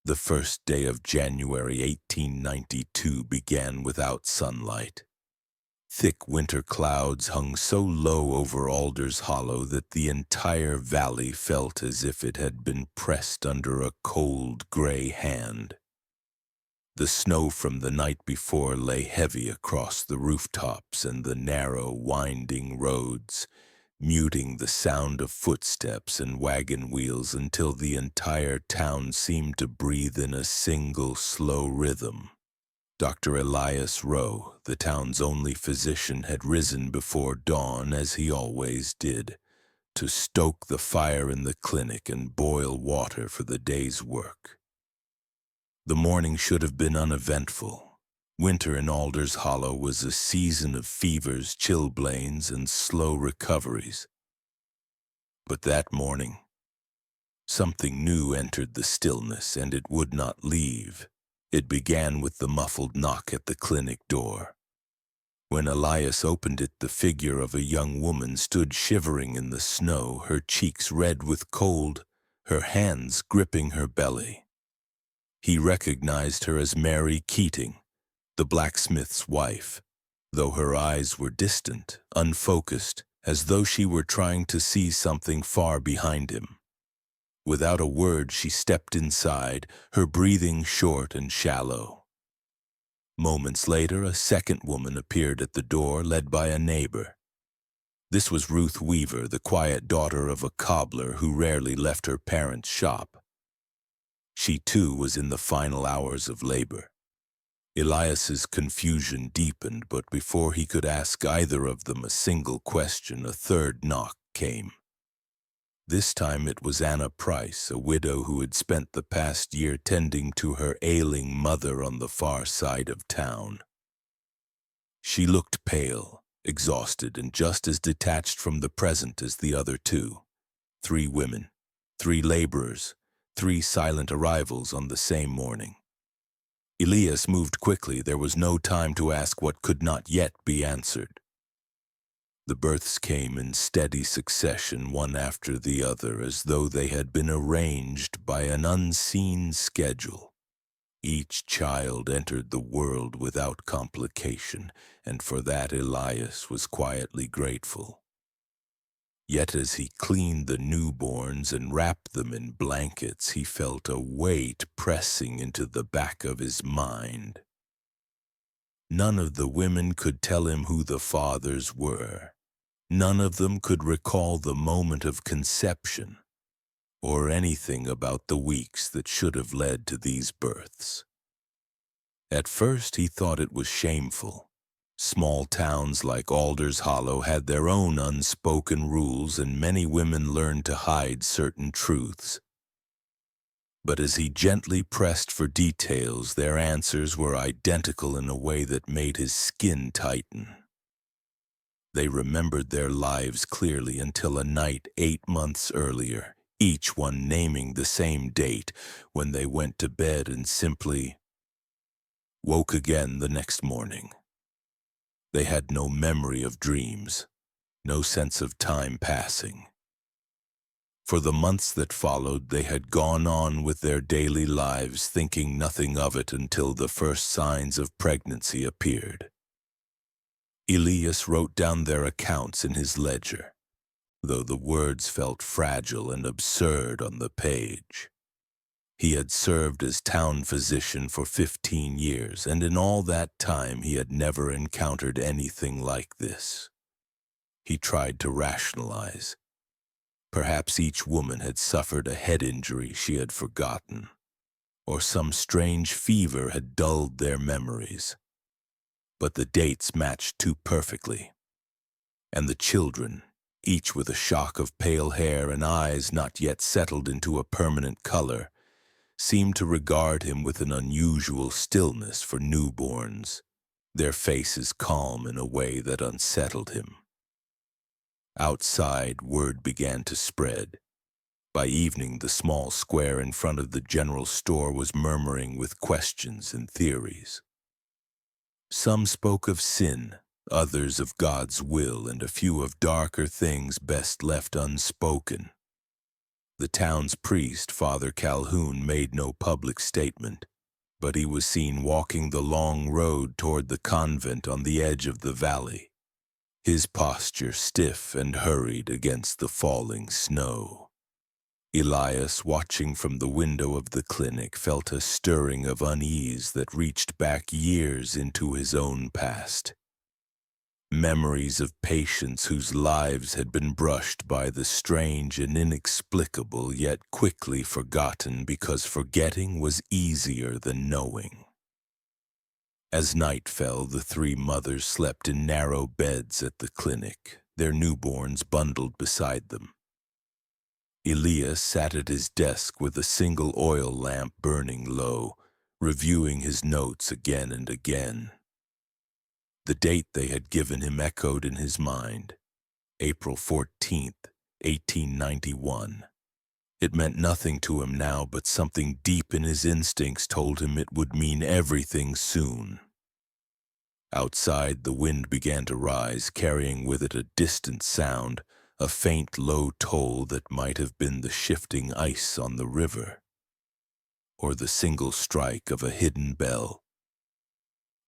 The first day of January 1892 began without sunlight. Thick winter clouds hung so low over Alder's Hollow that the entire valley felt as if it had been pressed under a cold, gray hand. The snow from the night before lay heavy across the rooftops and the narrow, winding roads, muting the sound of footsteps and wagon wheels until the entire town seemed to breathe in a single slow rhythm. Dr. Elias Rowe, the town's only physician, had risen before dawn, as he always did, to stoke the fire in the clinic and boil water for the day's work. The morning should have been uneventful. Winter in Alder's Hollow was a season of fevers, chilblains, and slow recoveries. But that morning, something new entered the stillness, and it would not leave. It began with the muffled knock at the clinic door. When Elias opened it, the figure of a young woman stood shivering in the snow, her cheeks red with cold, her hands gripping her belly. He recognized her as Mary Keating, the blacksmith's wife, though her eyes were distant, unfocused, as though she were trying to see something far behind him. Without a word, she stepped inside, her breathing short and shallow. Moments later, a second woman appeared at the door, led by a neighbor. This was Ruth Weaver, the quiet daughter of a cobbler who rarely left her parents' shop. She too was in the final hours of labor. Elias's confusion deepened, but before he could ask either of them a single question, a third knock came. This time it was Anna Price, a widow who had spent the past year tending to her ailing mother on the far side of town. She looked pale, exhausted, and just as detached from the present as the other two. 3 women, 3 laborers, 3 silent arrivals on the same morning. Elias moved quickly. There was no time to ask what could not yet be answered. The births came in steady succession, one after the other, as though they had been arranged by an unseen schedule. Each child entered the world without complication, and for that Elias was quietly grateful. Yet as he cleaned the newborns and wrapped them in blankets, he felt a weight pressing into the back of his mind. None of the women could tell him who the fathers were. None of them could recall the moment of conception, or anything about the weeks that should have led to these births. At first he thought it was shameful. Small towns like Alder's Hollow had their own unspoken rules, and many women learned to hide certain truths. But as he gently pressed for details, their answers were identical in a way that made his skin tighten. They remembered their lives clearly until a night 8 months earlier, each one naming the same date, when they went to bed and simply woke again the next morning. They had no memory of dreams, no sense of time passing. For the months that followed, they had gone on with their daily lives, thinking nothing of it until the first signs of pregnancy appeared. Elias wrote down their accounts in his ledger, though the words felt fragile and absurd on the page. He had served as town physician for 15 years, and in all that time he had never encountered anything like this. He tried to rationalize. Perhaps each woman had suffered a head injury she had forgotten, or some strange fever had dulled their memories. But the dates matched too perfectly, and the children, each with a shock of pale hair and eyes not yet settled into a permanent color, seemed to regard him with an unusual stillness for newborns, their faces calm in a way that unsettled him. Outside, word began to spread. By evening, the small square in front of the general store was murmuring with questions and theories. Some spoke of sin, others of God's will, and a few of darker things best left unspoken. The town's priest, Father Calhoun, made no public statement, but he was seen walking the long road toward the convent on the edge of the valley, his posture stiff and hurried against the falling snow. Elias, watching from the window of the clinic, felt a stirring of unease that reached back years into his own past. Memories of patients whose lives had been brushed by the strange and inexplicable, yet quickly forgotten because forgetting was easier than knowing. As night fell, the three mothers slept in narrow beds at the clinic, their newborns bundled beside them. Elias sat at his desk with a single oil lamp burning low, reviewing his notes again and again. The date they had given him echoed in his mind, April 14th, 1891. It meant nothing to him now, but something deep in his instincts told him it would mean everything soon. Outside, the wind began to rise, carrying with it a distant sound, a faint low toll that might have been the shifting ice on the river, or the single strike of a hidden bell.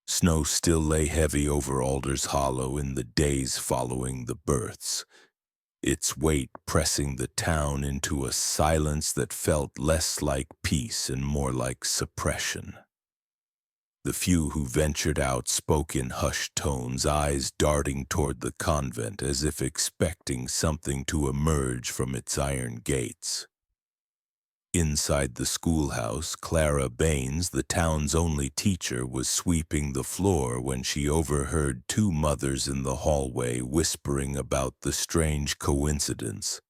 Snow still lay heavy over Alders Hollow in the days following the births, its weight pressing the town into a silence that felt less like peace and more like suppression. The few who ventured out spoke in hushed tones, eyes darting toward the convent as if expecting something to emerge from its iron gates. Inside the schoolhouse, Clara Baines, the town's only teacher, was sweeping the floor when she overheard two mothers in the hallway whispering about the strange coincidence.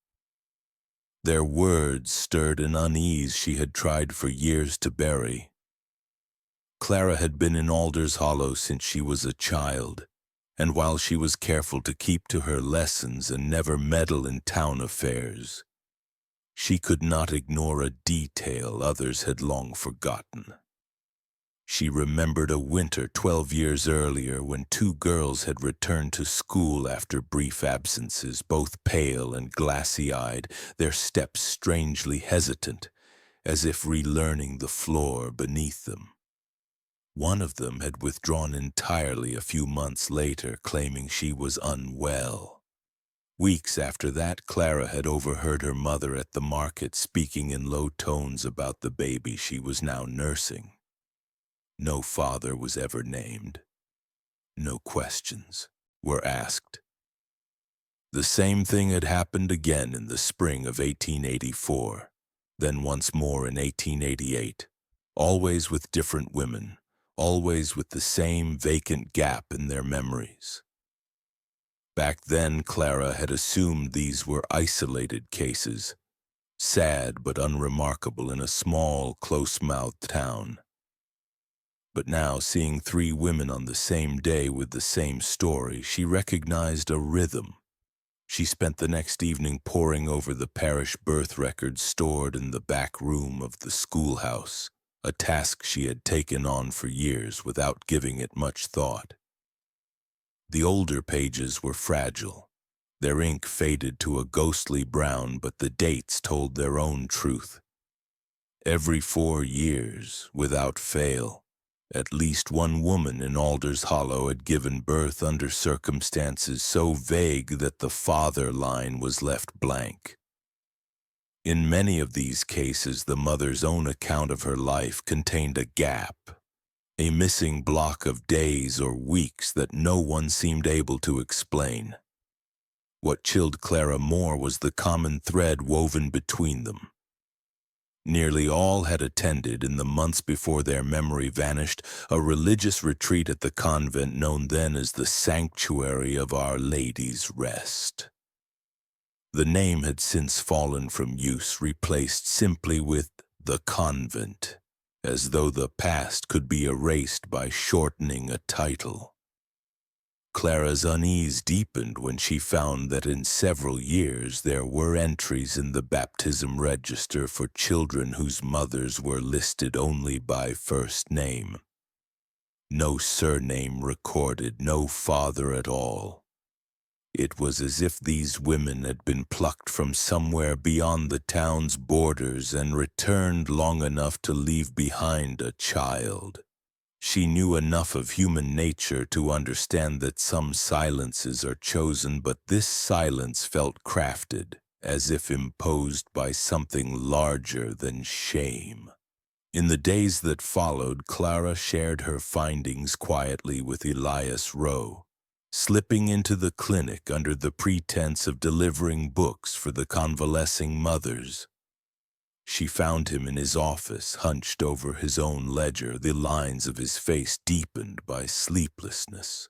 Their words stirred an unease she had tried for years to bury. Clara had been in Alders Hollow since she was a child, and while she was careful to keep to her lessons and never meddle in town affairs, she could not ignore a detail others had long forgotten. She remembered a winter 12 years earlier when two girls had returned to school after brief absences, both pale and glassy-eyed, their steps strangely hesitant, as if relearning the floor beneath them. One of them had withdrawn entirely a few months later, claiming she was unwell. Weeks after that, Clara had overheard her mother at the market speaking in low tones about the baby she was now nursing. No father was ever named. No questions were asked. The same thing had happened again in the spring of 1884, then once more in 1888, always with different women, always with the same vacant gap in their memories. Back then, Clara had assumed these were isolated cases, sad but unremarkable in a small, close-mouthed town. But now, seeing three women on the same day with the same story, she recognized a rhythm. She spent the next evening poring over the parish birth records stored in the back room of the schoolhouse, a task she had taken on for years without giving it much thought. The older pages were fragile. Their ink faded to a ghostly brown, but the dates told their own truth. Every 4 years, without fail, at least one woman in Alders Hollow had given birth under circumstances so vague that the father line was left blank. In many of these cases, the mother's own account of her life contained a gap, a missing block of days or weeks that no one seemed able to explain. What chilled Clara more was the common thread woven between them. Nearly all had attended, in the months before their memory vanished, a religious retreat at the convent known then as the Sanctuary of Our Lady's Rest. The name had since fallen from use, replaced simply with the convent, as though the past could be erased by shortening a title. Clara's unease deepened when she found that in several years there were entries in the baptism register for children whose mothers were listed only by first name. No surname recorded, no father at all. It was as if these women had been plucked from somewhere beyond the town's borders and returned long enough to leave behind a child. She knew enough of human nature to understand that some silences are chosen, but this silence felt crafted, as if imposed by something larger than shame. In the days that followed, Clara shared her findings quietly with Elias Rowe, slipping into the clinic under the pretense of delivering books for the convalescing mothers. She found him in his office, hunched over his own ledger, the lines of his face deepened by sleeplessness.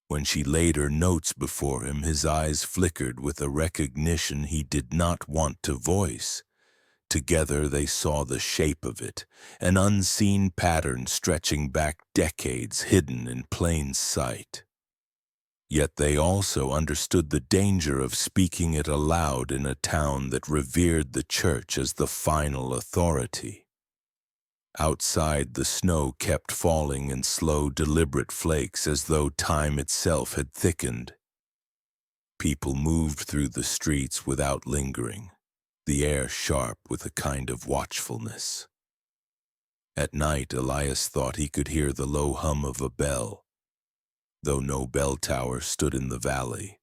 When she laid her notes before him, his eyes flickered with a recognition he did not want to voice. Together they saw the shape of it, an unseen pattern stretching back decades, hidden in plain sight. Yet they also understood the danger of speaking it aloud in a town that revered the church as the final authority. Outside, the snow kept falling in slow, deliberate flakes as though time itself had thickened. People moved through the streets without lingering, the air sharp with a kind of watchfulness. At night, Elias thought he could hear the low hum of a bell, though no bell tower stood in the valley.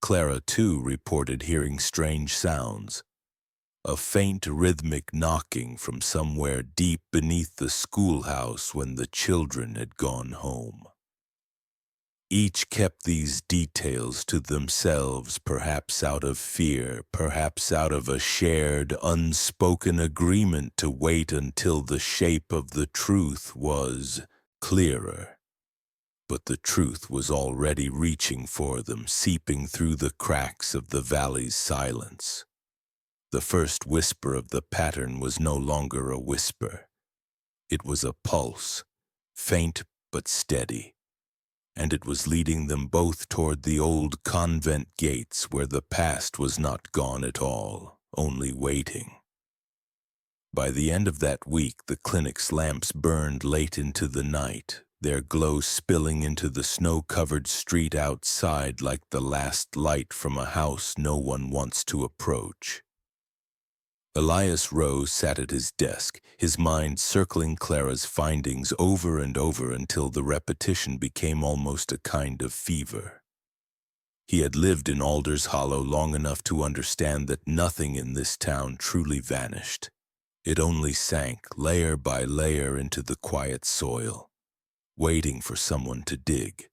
Clara, too, reported hearing strange sounds, a faint rhythmic knocking from somewhere deep beneath the schoolhouse when the children had gone home. Each kept these details to themselves, perhaps out of fear, perhaps out of a shared, unspoken agreement to wait until the shape of the truth was clearer. But the truth was already reaching for them, seeping through the cracks of the valley's silence. The first whisper of the pattern was no longer a whisper. It was a pulse, faint but steady, and it was leading them both toward the old convent gates where the past was not gone at all, only waiting. By the end of that week, the clinic's lamps burned late into the night, their glow spilling into the snow-covered street outside like the last light from a house no one wants to approach. Elias Rowe sat at his desk, his mind circling Clara's findings over and over until the repetition became almost a kind of fever. He had lived in Alder's Hollow long enough to understand that nothing in this town truly vanished. It only sank layer by layer into the quiet soil, waiting for someone to dig.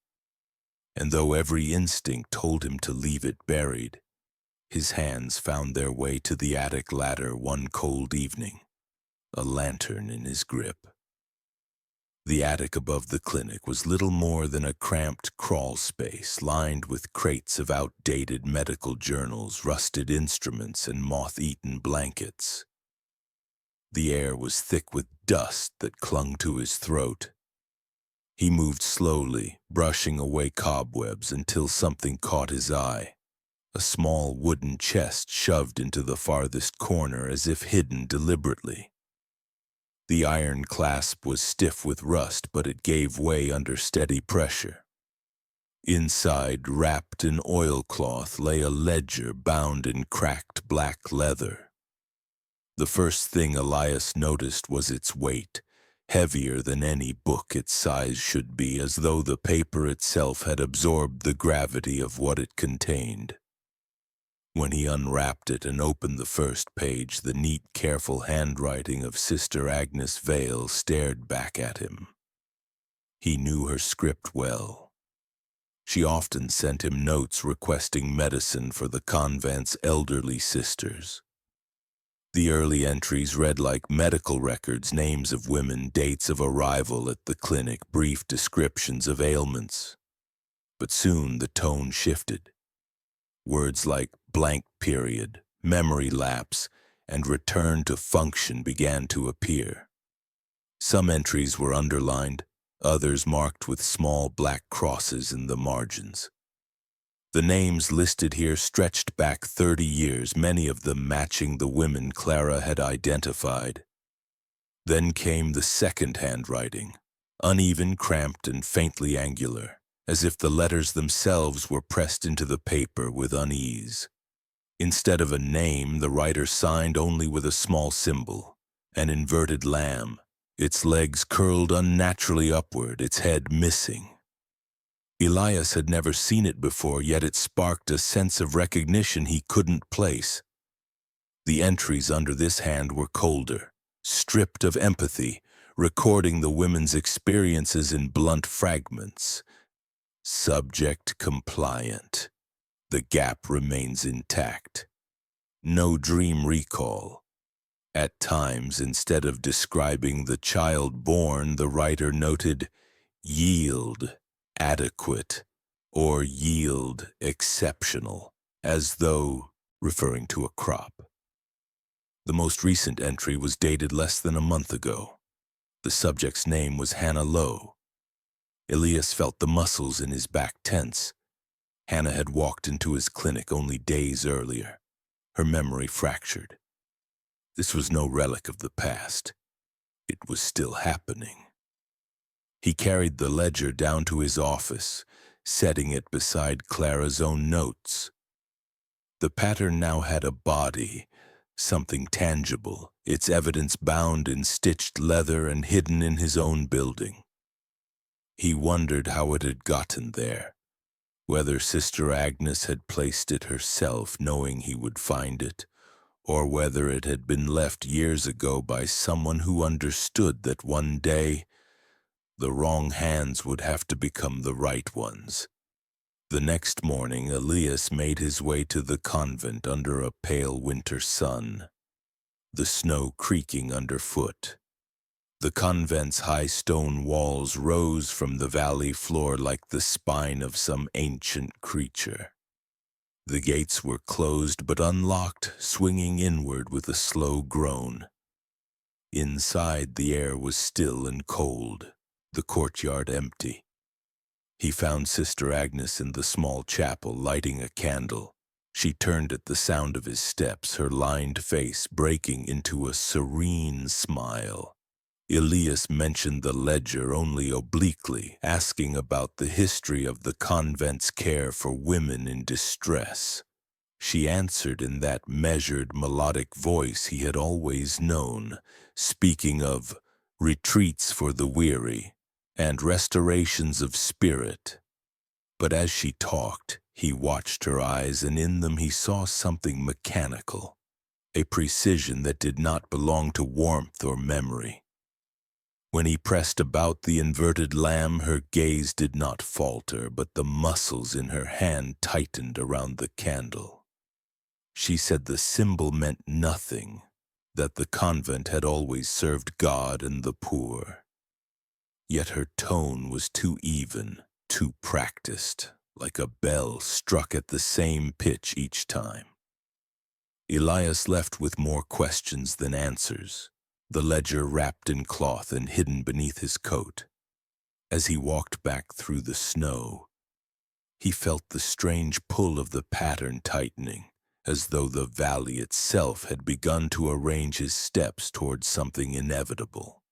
And though every instinct told him to leave it buried, his hands found their way to the attic ladder one cold evening, a lantern in his grip. The attic above the clinic was little more than a cramped crawl space lined with crates of outdated medical journals, rusted instruments, and moth-eaten blankets. The air was thick with dust that clung to his throat. He moved slowly, brushing away cobwebs until something caught his eye. A small wooden chest shoved into the farthest corner as if hidden deliberately. The iron clasp was stiff with rust, but it gave way under steady pressure. Inside, wrapped in oilcloth, lay a ledger bound in cracked black leather. The first thing Elias noticed was its weight, heavier than any book its size should be, as though the paper itself had absorbed the gravity of what it contained. When he unwrapped it and opened the first page, the neat, careful handwriting of Sister Agnes Vale stared back at him. He knew her script well. She often sent him notes requesting medicine for the convent's elderly sisters. The early entries read like medical records, names of women, dates of arrival at the clinic, brief descriptions of ailments. But soon the tone shifted. Words like blank period, memory lapse, and return to function began to appear. Some entries were underlined, others marked with small black crosses in the margins. The names listed here stretched back 30 years, many of them matching the women Clara had identified. Then came the second handwriting, uneven, cramped, and faintly angular. as if the letters themselves were pressed into the paper with unease. Instead of a name, the writer signed only with a small symbol, an inverted lamb, its legs curled unnaturally upward, its head missing. Elias had never seen it before, yet it sparked a sense of recognition he couldn't place. The entries under this hand were colder, stripped of empathy, recording the women's experiences in blunt fragments. Subject compliant. The gap remains intact. No dream recall. At times, instead of describing the child born, the writer noted yield adequate or yield exceptional, as though referring to a crop. The most recent entry was dated less than a month ago. The subject's name was Hannah Lowe. Elias felt the muscles in his back tense. Hannah had walked into his clinic only days earlier, her memory fractured. This was no relic of the past. It was still happening. He carried the ledger down to his office, setting it beside Clara's own notes. The pattern now had a body, something tangible, its evidence bound in stitched leather and hidden in his own building. He wondered how it had gotten there, whether Sister Agnes had placed it herself, knowing he would find it, or whether it had been left years ago by someone who understood that one day the wrong hands would have to become the right ones. The next morning, Elias made his way to the convent under a pale winter sun, the snow creaking underfoot. The convent's high stone walls rose from the valley floor like the spine of some ancient creature. The gates were closed but unlocked, swinging inward with a slow groan. Inside, the air was still and cold, the courtyard empty. He found Sister Agnes in the small chapel lighting a candle. She turned at the sound of his steps, her lined face breaking into a serene smile. Elias mentioned the ledger only obliquely, asking about the history of the convent's care for women in distress. She answered in that measured, melodic voice he had always known, speaking of retreats for the weary and restorations of spirit. But as she talked, he watched her eyes, and in them he saw something mechanical, a precision that did not belong to warmth or memory. When he pressed about the inverted lamb, her gaze did not falter, but the muscles in her hand tightened around the candle. She said the symbol meant nothing, that the convent had always served God and the poor. Yet her tone was too even, too practiced, like a bell struck at the same pitch each time. Elias left with more questions than answers, the ledger wrapped in cloth and hidden beneath his coat. As he walked back through the snow, he felt the strange pull of the pattern tightening, as though the valley itself had begun to arrange his steps towards something inevitable.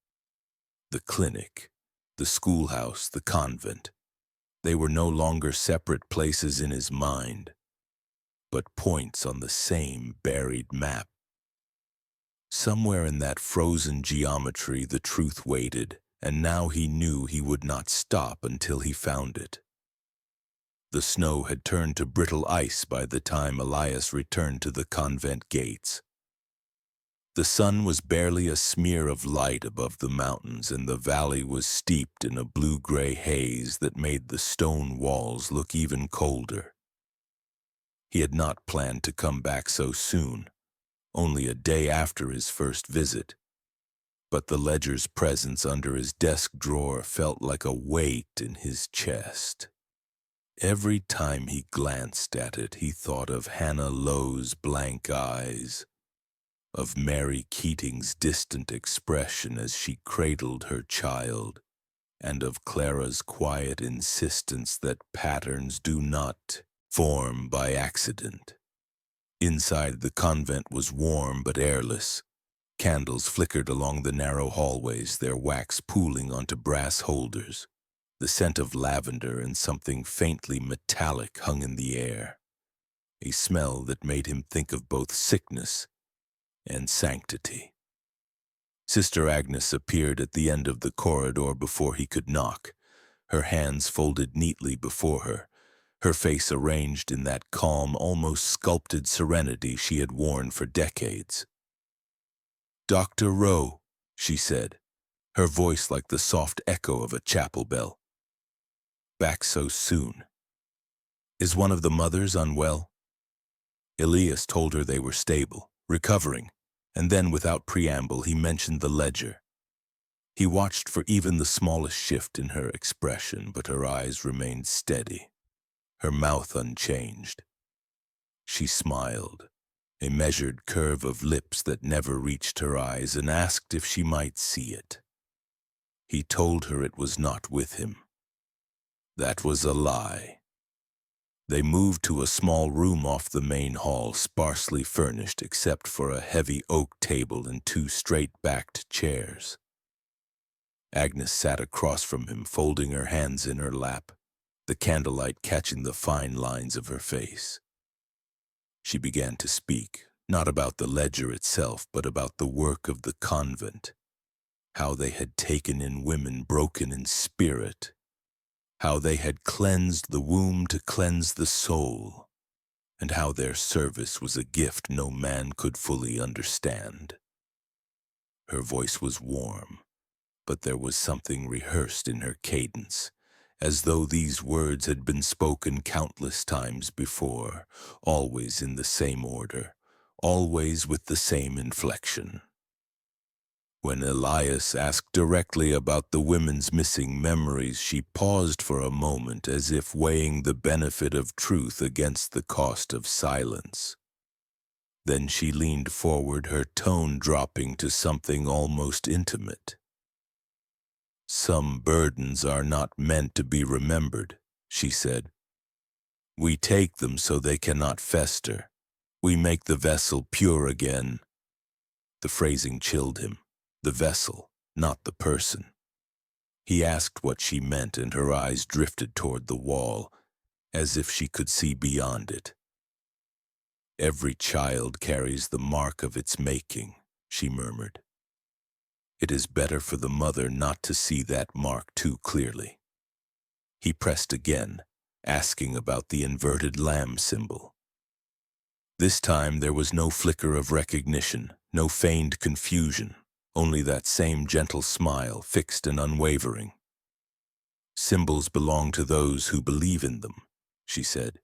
The clinic, the schoolhouse, the convent, they were no longer separate places in his mind, but points on the same buried map. Somewhere in that frozen geometry the truth waited, and now he knew he would not stop until he found it. The snow had turned to brittle ice by the time Elias returned to the convent gates. The sun was barely a smear of light above the mountains, and the valley was steeped in a blue-gray haze that made the stone walls look even colder. He had not planned to come back so soon, only a day after his first visit, but the ledger's presence under his desk drawer felt like a weight in his chest. Every time he glanced at it, he thought of Hannah Lowe's blank eyes, of Mary Keating's distant expression as she cradled her child, and of Clara's quiet insistence that patterns do not form by accident. Inside, the convent was warm but airless. Candles flickered along the narrow hallways, their wax pooling onto brass holders. The scent of lavender and something faintly metallic hung in the air, a smell that made him think of both sickness and sanctity. Sister Agnes appeared at the end of the corridor before he could knock, her hands folded neatly before her face arranged in that calm, almost sculpted serenity she had worn for decades. "Dr. Rowe," she said, her voice like the soft echo of a chapel bell. "Back so soon. Is one of the mothers unwell?" Elias told her they were stable, recovering, and then without preamble he mentioned the ledger. He watched for even the smallest shift in her expression, but her eyes remained steady, her mouth unchanged. She smiled, a measured curve of lips that never reached her eyes, and asked if she might see it. He told her it was not with him. That was a lie. They moved to a small room off the main hall, sparsely furnished except for a heavy oak table and two straight-backed chairs. Agnes sat across from him, folding her hands in her lap, the candlelight catching the fine lines of her face. She began to speak, not about the ledger itself, but about the work of the convent, how they had taken in women broken in spirit, how they had cleansed the womb to cleanse the soul, and how their service was a gift no man could fully understand. Her voice was warm, but there was something rehearsed in her cadence, as though these words had been spoken countless times before, always in the same order, always with the same inflection. When Elias asked directly about the women's missing memories, she paused for a moment as if weighing the benefit of truth against the cost of silence. Then she leaned forward, her tone dropping to something almost intimate. "Some burdens are not meant to be remembered," she said. "We take them so they cannot fester. We make the vessel pure again." The phrasing chilled him. The vessel, not the person. He asked what she meant, and her eyes drifted toward the wall, as if she could see beyond it. "Every child carries the mark of its making," she murmured. "It is better for the mother not to see that mark too clearly." He pressed again, asking about the inverted lamb symbol. This time there was no flicker of recognition, no feigned confusion, only that same gentle smile, fixed and unwavering. "Symbols belong to those who believe in them," she said.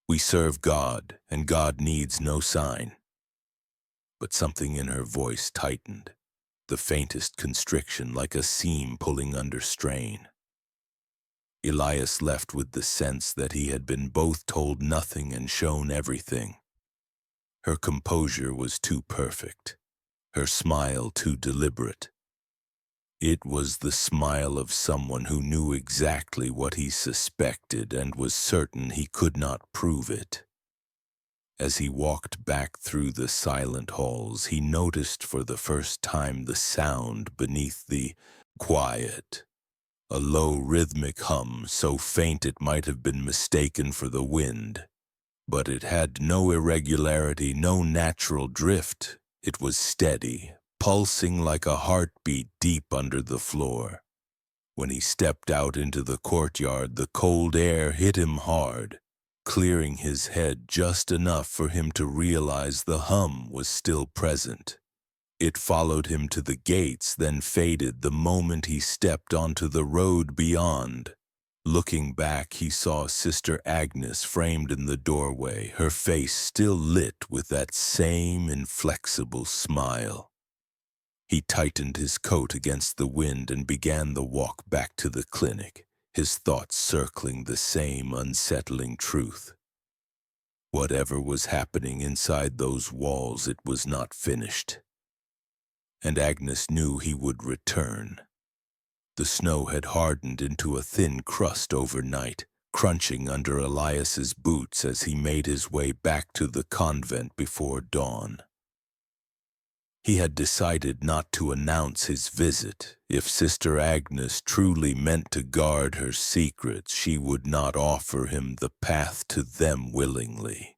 "We serve God, and God needs no sign." But something in her voice tightened, the faintest constriction, like a seam pulling under strain. Elias left with the sense that he had been both told nothing and shown everything. Her composure was too perfect, her smile too deliberate. It was the smile of someone who knew exactly what he suspected and was certain he could not prove it. As he walked back through the silent halls, he noticed for the first time the sound beneath the quiet, a low rhythmic hum so faint it might have been mistaken for the wind. But it had no irregularity, no natural drift. It was steady, pulsing like a heartbeat deep under the floor. When he stepped out into the courtyard, the cold air hit him hard, clearing his head just enough for him to realize the hum was still present. It followed him to the gates, then faded the moment he stepped onto the road beyond. Looking back, he saw Sister Agnes framed in the doorway, her face still lit with that same inflexible smile. He tightened his coat against the wind and began the walk back to the clinic, his thoughts circling the same unsettling truth. Whatever was happening inside those walls, it was not finished. And Agnes knew he would return. The snow had hardened into a thin crust overnight, crunching under Elias's boots as he made his way back to the convent before dawn. He had decided not to announce his visit. If Sister Agnes truly meant to guard her secrets, she would not offer him the path to them willingly.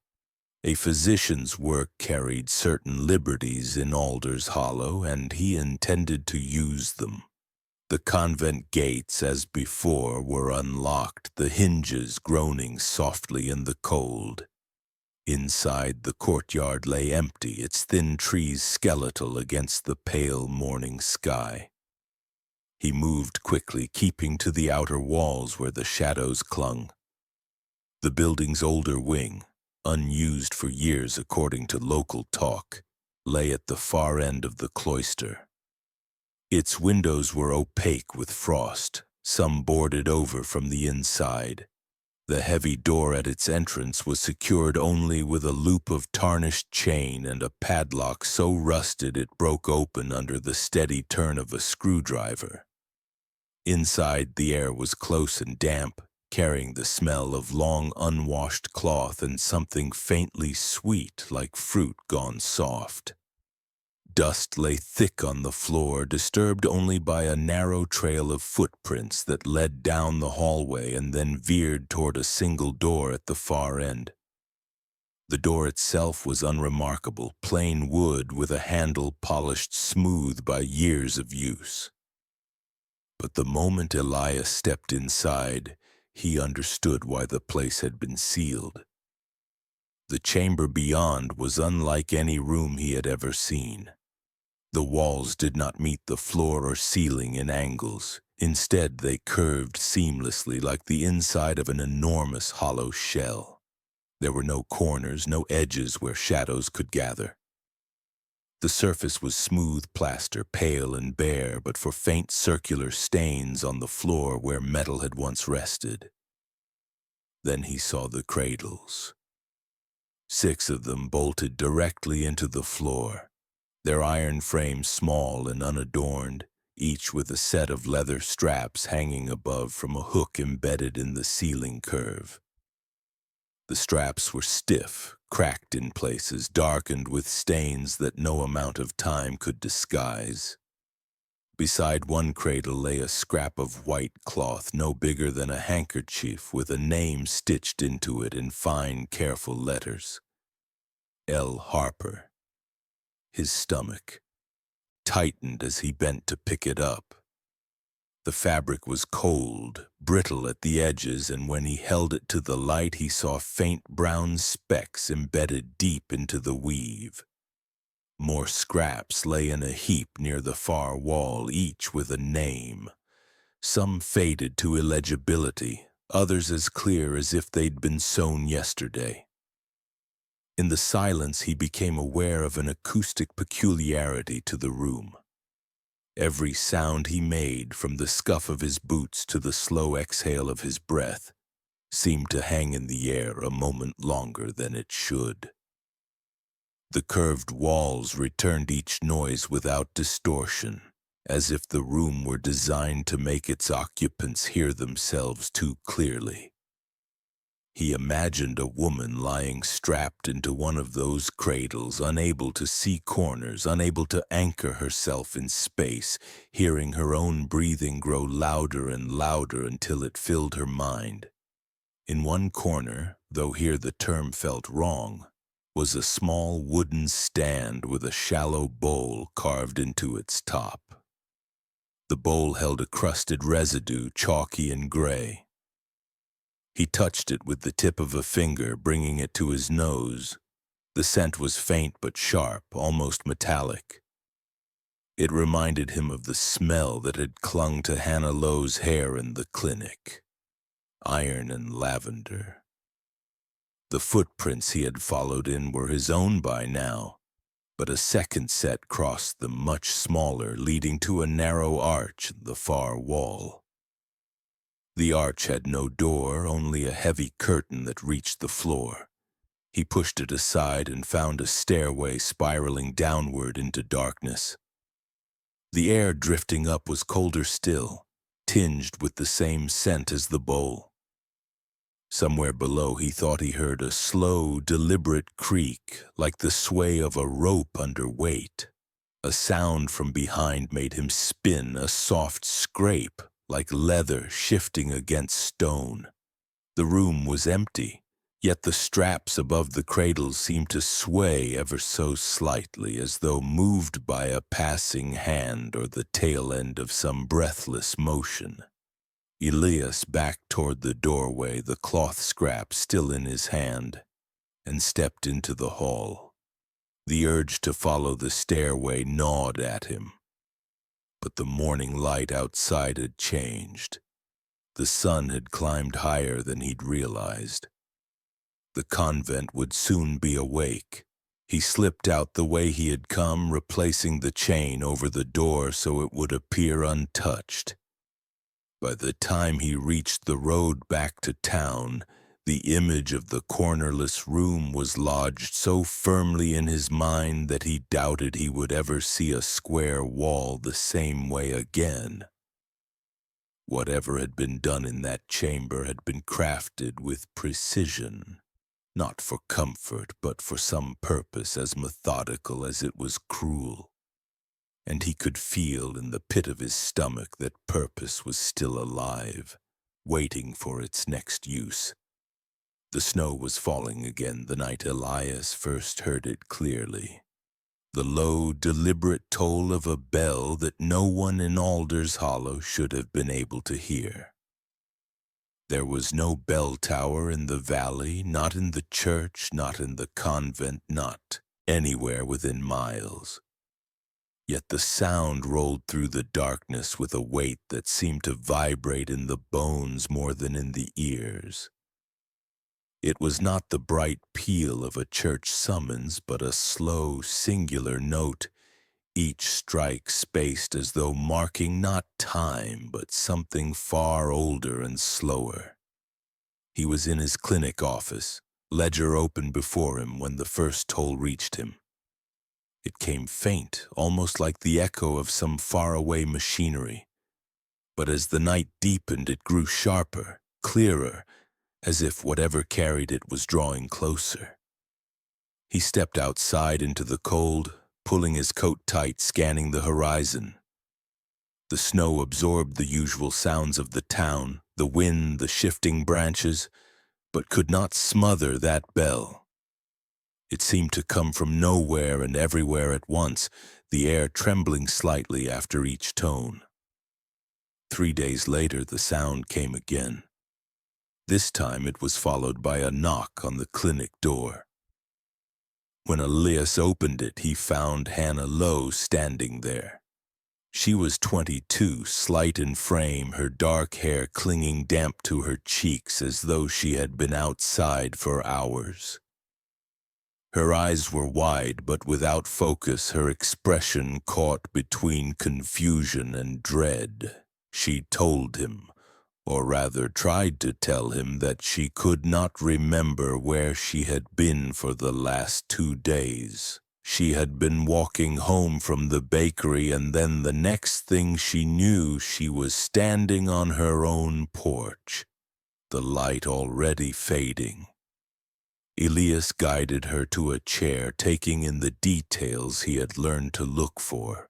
A physician's work carried certain liberties in Alder's Hollow, and he intended to use them. The convent gates, as before, were unlocked, the hinges groaning softly in the cold. Inside, the courtyard lay empty, its thin trees skeletal against the pale morning sky. He moved quickly, keeping to the outer walls where the shadows clung. The building's older wing, unused for years according to local talk, lay at the far end of the cloister. Its windows were opaque with frost, some boarded over from the inside. The heavy door at its entrance was secured only with a loop of tarnished chain and a padlock so rusted it broke open under the steady turn of a screwdriver. Inside, the air was close and damp, carrying the smell of long unwashed cloth and something faintly sweet like fruit gone soft. Dust lay thick on the floor, disturbed only by a narrow trail of footprints that led down the hallway and then veered toward a single door at the far end. The door itself was unremarkable, plain wood with a handle polished smooth by years of use. But the moment Elias stepped inside, he understood why the place had been sealed. The chamber beyond was unlike any room he had ever seen. The walls did not meet the floor or ceiling in angles. Instead, they curved seamlessly like the inside of an enormous hollow shell. There were no corners, no edges where shadows could gather. The surface was smooth plaster, pale and bare, but for faint circular stains on the floor where metal had once rested. Then he saw the cradles. 6 of them bolted directly into the floor, their iron frames small and unadorned, each with a set of leather straps hanging above from a hook embedded in the ceiling curve. The straps were stiff, cracked in places, darkened with stains that no amount of time could disguise. Beside one cradle lay a scrap of white cloth no bigger than a handkerchief with a name stitched into it in fine, careful letters. L. Harper. His stomach tightened as he bent to pick it up. The fabric was cold, brittle at the edges, and when he held it to the light, he saw faint brown specks embedded deep into the weave. More scraps lay in a heap near the far wall, each with a name. Some faded to illegibility, others as clear as if they'd been sewn yesterday. In the silence, he became aware of an acoustic peculiarity to the room. Every sound he made, from the scuff of his boots to the slow exhale of his breath, seemed to hang in the air a moment longer than it should. The curved walls returned each noise without distortion, as if the room were designed to make its occupants hear themselves too clearly. He imagined a woman lying strapped into one of those cradles, unable to see corners, unable to anchor herself in space, hearing her own breathing grow louder and louder until it filled her mind. In one corner, though here the term felt wrong, was a small wooden stand with a shallow bowl carved into its top. The bowl held a crusted residue, chalky and gray. He touched it with the tip of a finger, bringing it to his nose. The scent was faint but sharp, almost metallic. It reminded him of the smell that had clung to Hannah Lowe's hair in the clinic. Iron and lavender. The footprints he had followed in were his own by now, but a second set crossed them, much smaller, leading to a narrow arch in the far wall. The arch had no door, only a heavy curtain that reached the floor. He pushed it aside and found a stairway spiraling downward into darkness. The air drifting up was colder still, tinged with the same scent as the bowl. Somewhere below, he thought he heard a slow, deliberate creak, like the sway of a rope under weight. A sound from behind made him spin, a soft scrape, like leather shifting against stone. The room was empty, yet the straps above the cradle seemed to sway ever so slightly, as though moved by a passing hand or the tail end of some breathless motion. Elias backed toward the doorway, the cloth scrap still in his hand, and stepped into the hall. The urge to follow the stairway gnawed at him. But the morning light outside had changed. The sun had climbed higher than he'd realized. The convent would soon be awake. He slipped out the way he had come, replacing the chain over the door so it would appear untouched. By the time he reached the road back to town, the image of the cornerless room was lodged so firmly in his mind that he doubted he would ever see a square wall the same way again. Whatever had been done in that chamber had been crafted with precision, not for comfort, but for some purpose as methodical as it was cruel. And he could feel in the pit of his stomach that purpose was still alive, waiting for its next use. The snow was falling again the night Elias first heard it clearly. The low, deliberate toll of a bell that no one in Alder's Hollow should have been able to hear. There was no bell tower in the valley, not in the church, not in the convent, not anywhere within miles. Yet the sound rolled through the darkness with a weight that seemed to vibrate in the bones more than in the ears. It was not the bright peal of a church summons, but a slow, singular note, each strike spaced as though marking not time, but something far older and slower. He was in his clinic office, ledger open before him when the first toll reached him. It came faint, almost like the echo of some faraway machinery. But as the night deepened, it grew sharper, clearer, as if whatever carried it was drawing closer. He stepped outside into the cold, pulling his coat tight, scanning the horizon. The snow absorbed the usual sounds of the town, the wind, the shifting branches, but could not smother that bell. It seemed to come from nowhere and everywhere at once, the air trembling slightly after each tone. 3 days later, the sound came again. This time it was followed by a knock on the clinic door. When Elias opened it, he found Hannah Lowe standing there. She was 22, slight in frame, her dark hair clinging damp to her cheeks as though she had been outside for hours. Her eyes were wide, but without focus, her expression caught between confusion and dread. She told him, or rather tried to tell him, that she could not remember where she had been for the last 2 days. She had been walking home from the bakery, and then the next thing she knew, she was standing on her own porch, the light already fading. Elias guided her to a chair, taking in the details he had learned to look for.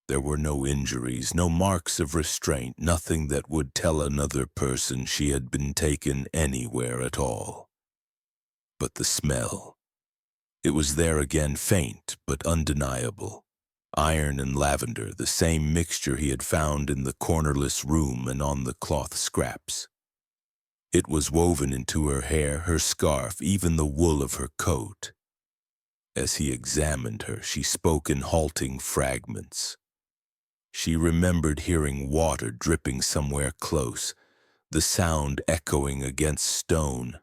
There were no injuries, no marks of restraint, nothing that would tell another person she had been taken anywhere at all. But the smell. It was there again, faint but undeniable. Iron and lavender, the same mixture he had found in the cornerless room and on the cloth scraps. It was woven into her hair, her scarf, even the wool of her coat. As he examined her, she spoke in halting fragments. She remembered hearing water dripping somewhere close, the sound echoing against stone.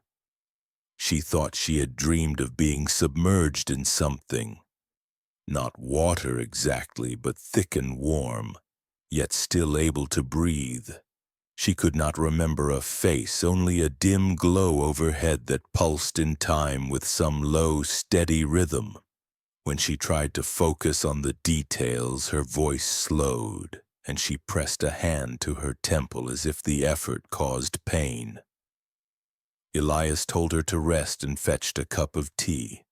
She thought she had dreamed of being submerged in something. Not water exactly, but thick and warm, yet still able to breathe. She could not remember a face, only a dim glow overhead that pulsed in time with some low, steady rhythm. When she tried to focus on the details, her voice slowed, and she pressed a hand to her temple as if the effort caused pain. Elias told her to rest and fetched a cup of tea.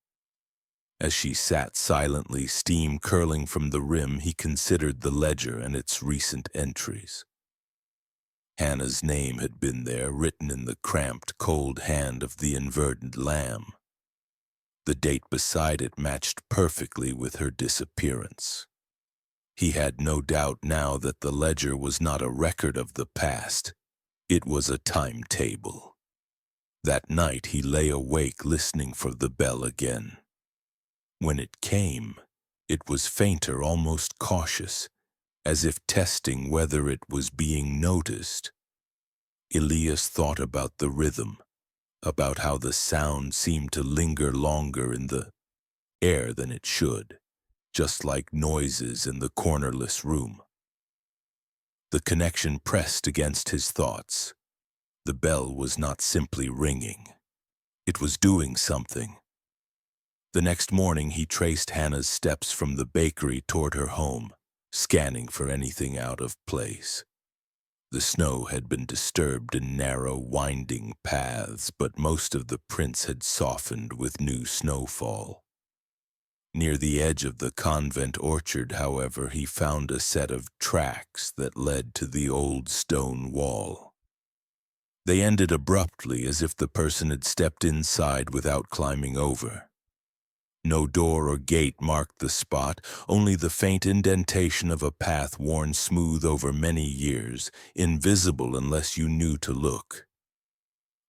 As she sat silently, steam curling from the rim, he considered the ledger and its recent entries. Hannah's name had been there, written in the cramped, cold hand of the inverted lamb. The date beside it matched perfectly with her disappearance. He had no doubt now that the ledger was not a record of the past. It was a timetable. That night he lay awake listening for the bell again. When it came, it was fainter, almost cautious, as if testing whether it was being noticed. Elias thought about the rhythm, about how the sound seemed to linger longer in the air than it should, just like noises in the cornerless room. The connection pressed against his thoughts. The bell was not simply ringing. It was doing something. The next morning he traced Hannah's steps from the bakery toward her home, scanning for anything out of place. The snow had been disturbed in narrow, winding paths, but most of the prints had softened with new snowfall. Near the edge of the convent orchard, however, he found a set of tracks that led to the old stone wall. They ended abruptly, as if the person had stepped inside without climbing over. No door or gate marked the spot, only the faint indentation of a path worn smooth over many years, invisible unless you knew to look.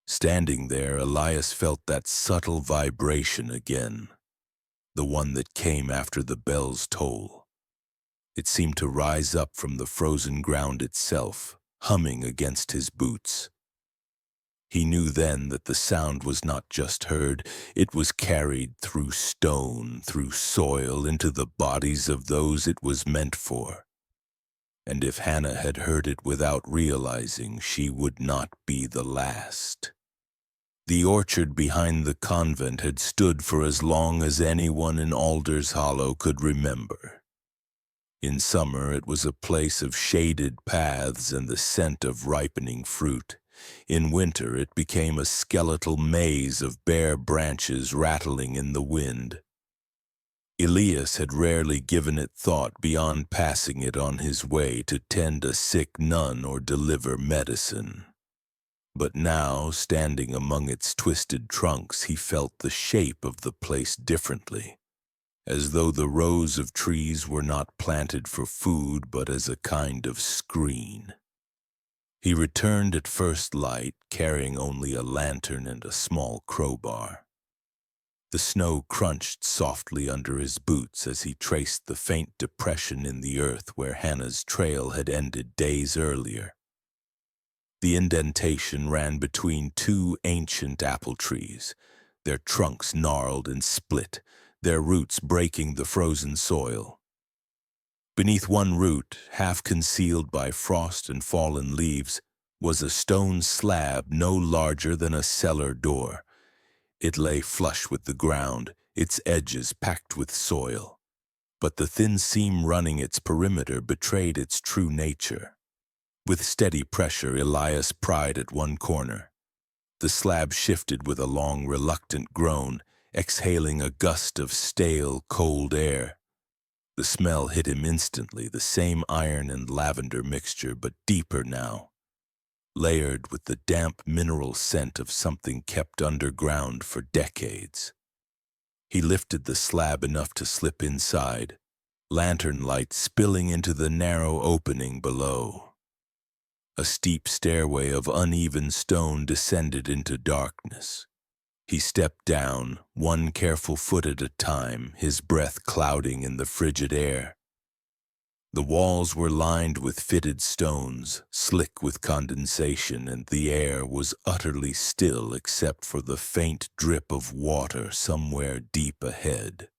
Standing there, Elias felt that subtle vibration again, the one that came after the bell's toll. It seemed to rise up from the frozen ground itself, humming against his boots. He knew then that the sound was not just heard, it was carried through stone, through soil, into the bodies of those it was meant for. And if Hannah had heard it without realizing, she would not be the last. The orchard behind the convent had stood for as long as anyone in Alder's Hollow could remember. In summer it was a place of shaded paths and the scent of ripening fruit. In winter it became a skeletal maze of bare branches rattling in the wind. Elias had rarely given it thought beyond passing it on his way to tend a sick nun or deliver medicine. But now, standing among its twisted trunks, he felt the shape of the place differently, as though the rows of trees were not planted for food but as a kind of screen. He returned at first light, carrying only a lantern and a small crowbar. The snow crunched softly under his boots as he traced the faint depression in the earth where Hannah's trail had ended days earlier. The indentation ran between two ancient apple trees, their trunks gnarled and split, their roots breaking the frozen soil. Beneath one root, half concealed by frost and fallen leaves, was a stone slab no larger than a cellar door. It lay flush with the ground, its edges packed with soil. But the thin seam running its perimeter betrayed its true nature. With steady pressure, Elias pried at one corner. The slab shifted with a long, reluctant groan, exhaling a gust of stale, cold air. The smell hit him instantly, the same iron and lavender mixture, but deeper now, layered with the damp mineral scent of something kept underground for decades. He lifted the slab enough to slip inside, lantern light spilling into the narrow opening below. A steep stairway of uneven stone descended into darkness. He stepped down, one careful foot at a time, his breath clouding in the frigid air. The walls were lined with fitted stones, slick with condensation, and the air was utterly still except for the faint drip of water somewhere deep ahead.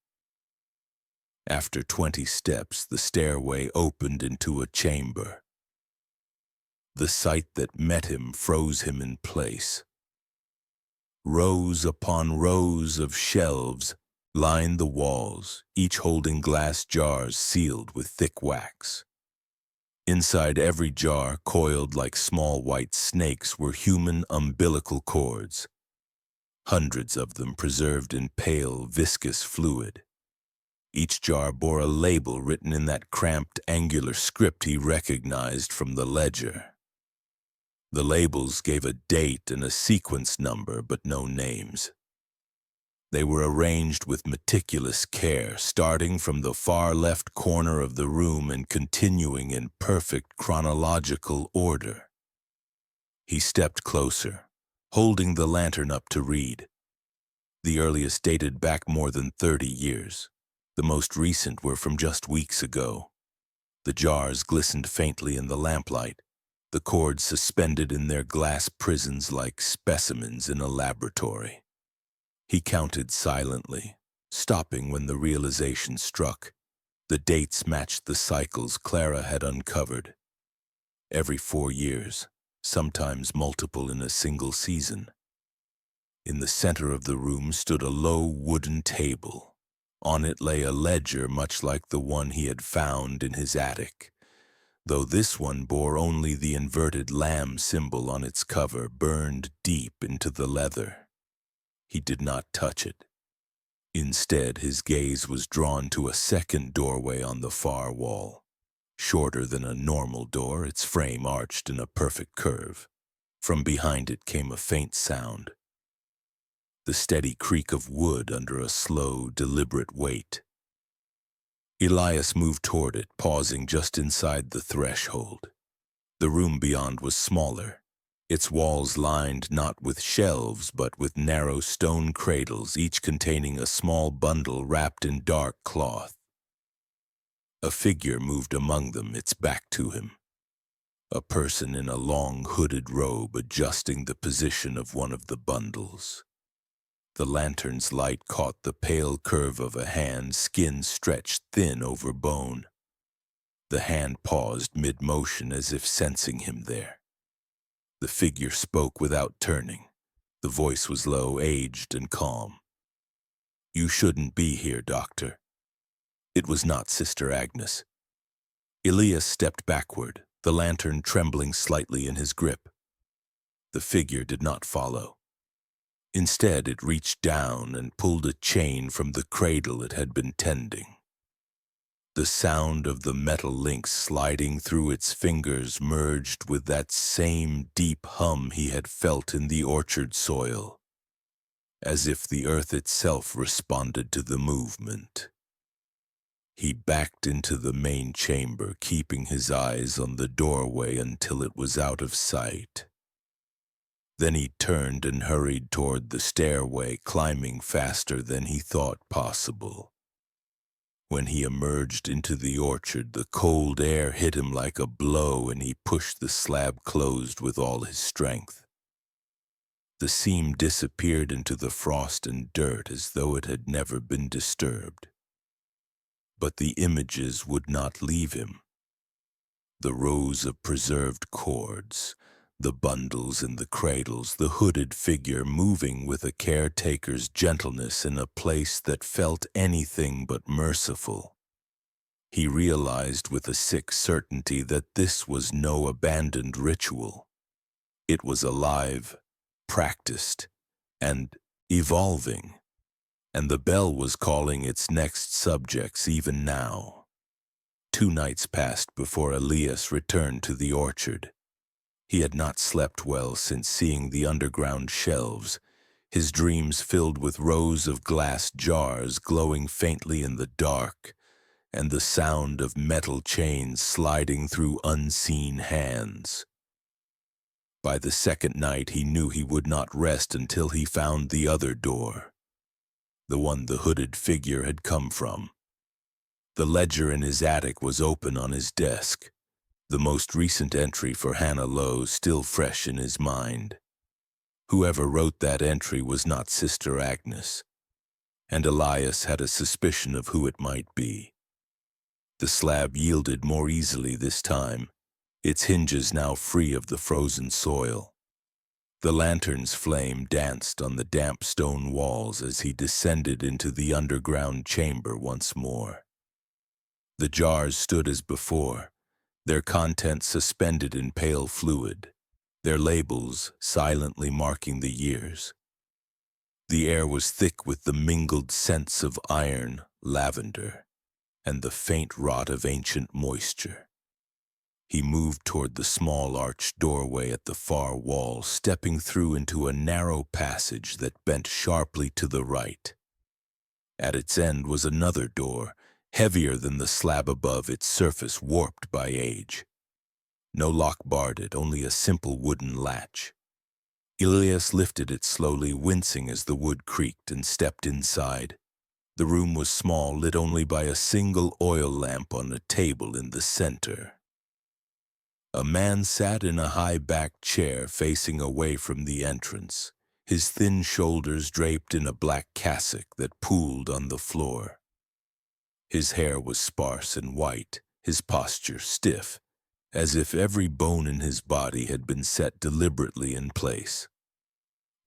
After 20 steps, the stairway opened into a chamber. The sight that met him froze him in place. Rows upon rows of shelves lined the walls, each holding glass jars sealed with thick wax. Inside every jar, coiled like small white snakes, were human umbilical cords. hundreds of them preserved in pale, viscous fluid. Each jar bore a label written in that cramped, angular script he recognized from the ledger. The labels gave a date and a sequence number, but no names. They were arranged with meticulous care, starting from the far left corner of the room and continuing in perfect chronological order. He stepped closer, holding the lantern up to read. The earliest dated back more than 30 years. The most recent were from just weeks ago. The jars glistened faintly in the lamplight, the cords suspended in their glass prisons like specimens in a laboratory. He counted silently, stopping when the realization struck. The dates matched the cycles Clara had uncovered. Every 4 years, sometimes multiple in a single season. In the center of the room stood a low wooden table. On it lay a ledger much like the one he had found in his attic, though this one bore only the inverted lamb symbol on its cover burned deep into the leather. He did not touch it. Instead, his gaze was drawn to a second doorway on the far wall. Shorter than a normal door, its frame arched in a perfect curve. From behind it came a faint sound, the steady creak of wood under a slow, deliberate weight. Elias moved toward it, pausing just inside the threshold. The room beyond was smaller, its walls lined not with shelves but with narrow stone cradles, each containing a small bundle wrapped in dark cloth. A figure moved among them, its back to him. A person in a long hooded robe adjusting the position of one of the bundles. The lantern's light caught the pale curve of a hand, skin stretched thin over bone. The hand paused mid-motion as if sensing him there. The figure spoke without turning. The voice was low, aged, and calm. "You shouldn't be here, Doctor." It was not Sister Agnes. Elias stepped backward, the lantern trembling slightly in his grip. The figure did not follow. Instead, it reached down and pulled a chain from the cradle it had been tending. The sound of the metal links sliding through its fingers merged with that same deep hum he had felt in the orchard soil, as if the earth itself responded to the movement. He backed into the main chamber, keeping his eyes on the doorway until it was out of sight. Then he turned and hurried toward the stairway, climbing faster than he thought possible. When he emerged into the orchard, the cold air hit him like a blow and he pushed the slab closed with all his strength. The seam disappeared into the frost and dirt as though it had never been disturbed. But the images would not leave him. The rows of preserved cords, the bundles in the cradles, the hooded figure moving with a caretaker's gentleness in a place that felt anything but merciful. He realized with a sick certainty that this was no abandoned ritual. It was alive, practiced, and evolving, and the bell was calling its next subjects even now. 2 nights passed before Elias returned to the orchard. He had not slept well since seeing the underground shelves, his dreams filled with rows of glass jars glowing faintly in the dark, and the sound of metal chains sliding through unseen hands. By the second night, he knew he would not rest until he found the other door, the one the hooded figure had come from. The ledger in his attic was open on his desk, the most recent entry for Hannah Lowe still fresh in his mind. Whoever wrote that entry was not Sister Agnes, and Elias had a suspicion of who it might be. The slab yielded more easily this time, its hinges now free of the frozen soil. The lantern's flame danced on the damp stone walls as he descended into the underground chamber once more. The jars stood as before, their contents suspended in pale fluid, their labels silently marking the years. The air was thick with the mingled scents of iron, lavender, and the faint rot of ancient moisture. He moved toward the small arched doorway at the far wall, stepping through into a narrow passage that bent sharply to the right. At its end was another door, heavier than the slab above, its surface warped by age. No lock barred it, only a simple wooden latch. Elias lifted it slowly, wincing as the wood creaked, and stepped inside. The room was small, lit only by a single oil lamp on a table in the center. A man sat in a high-backed chair facing away from the entrance, his thin shoulders draped in a black cassock that pooled on the floor. His hair was sparse and white, his posture stiff, as if every bone in his body had been set deliberately in place.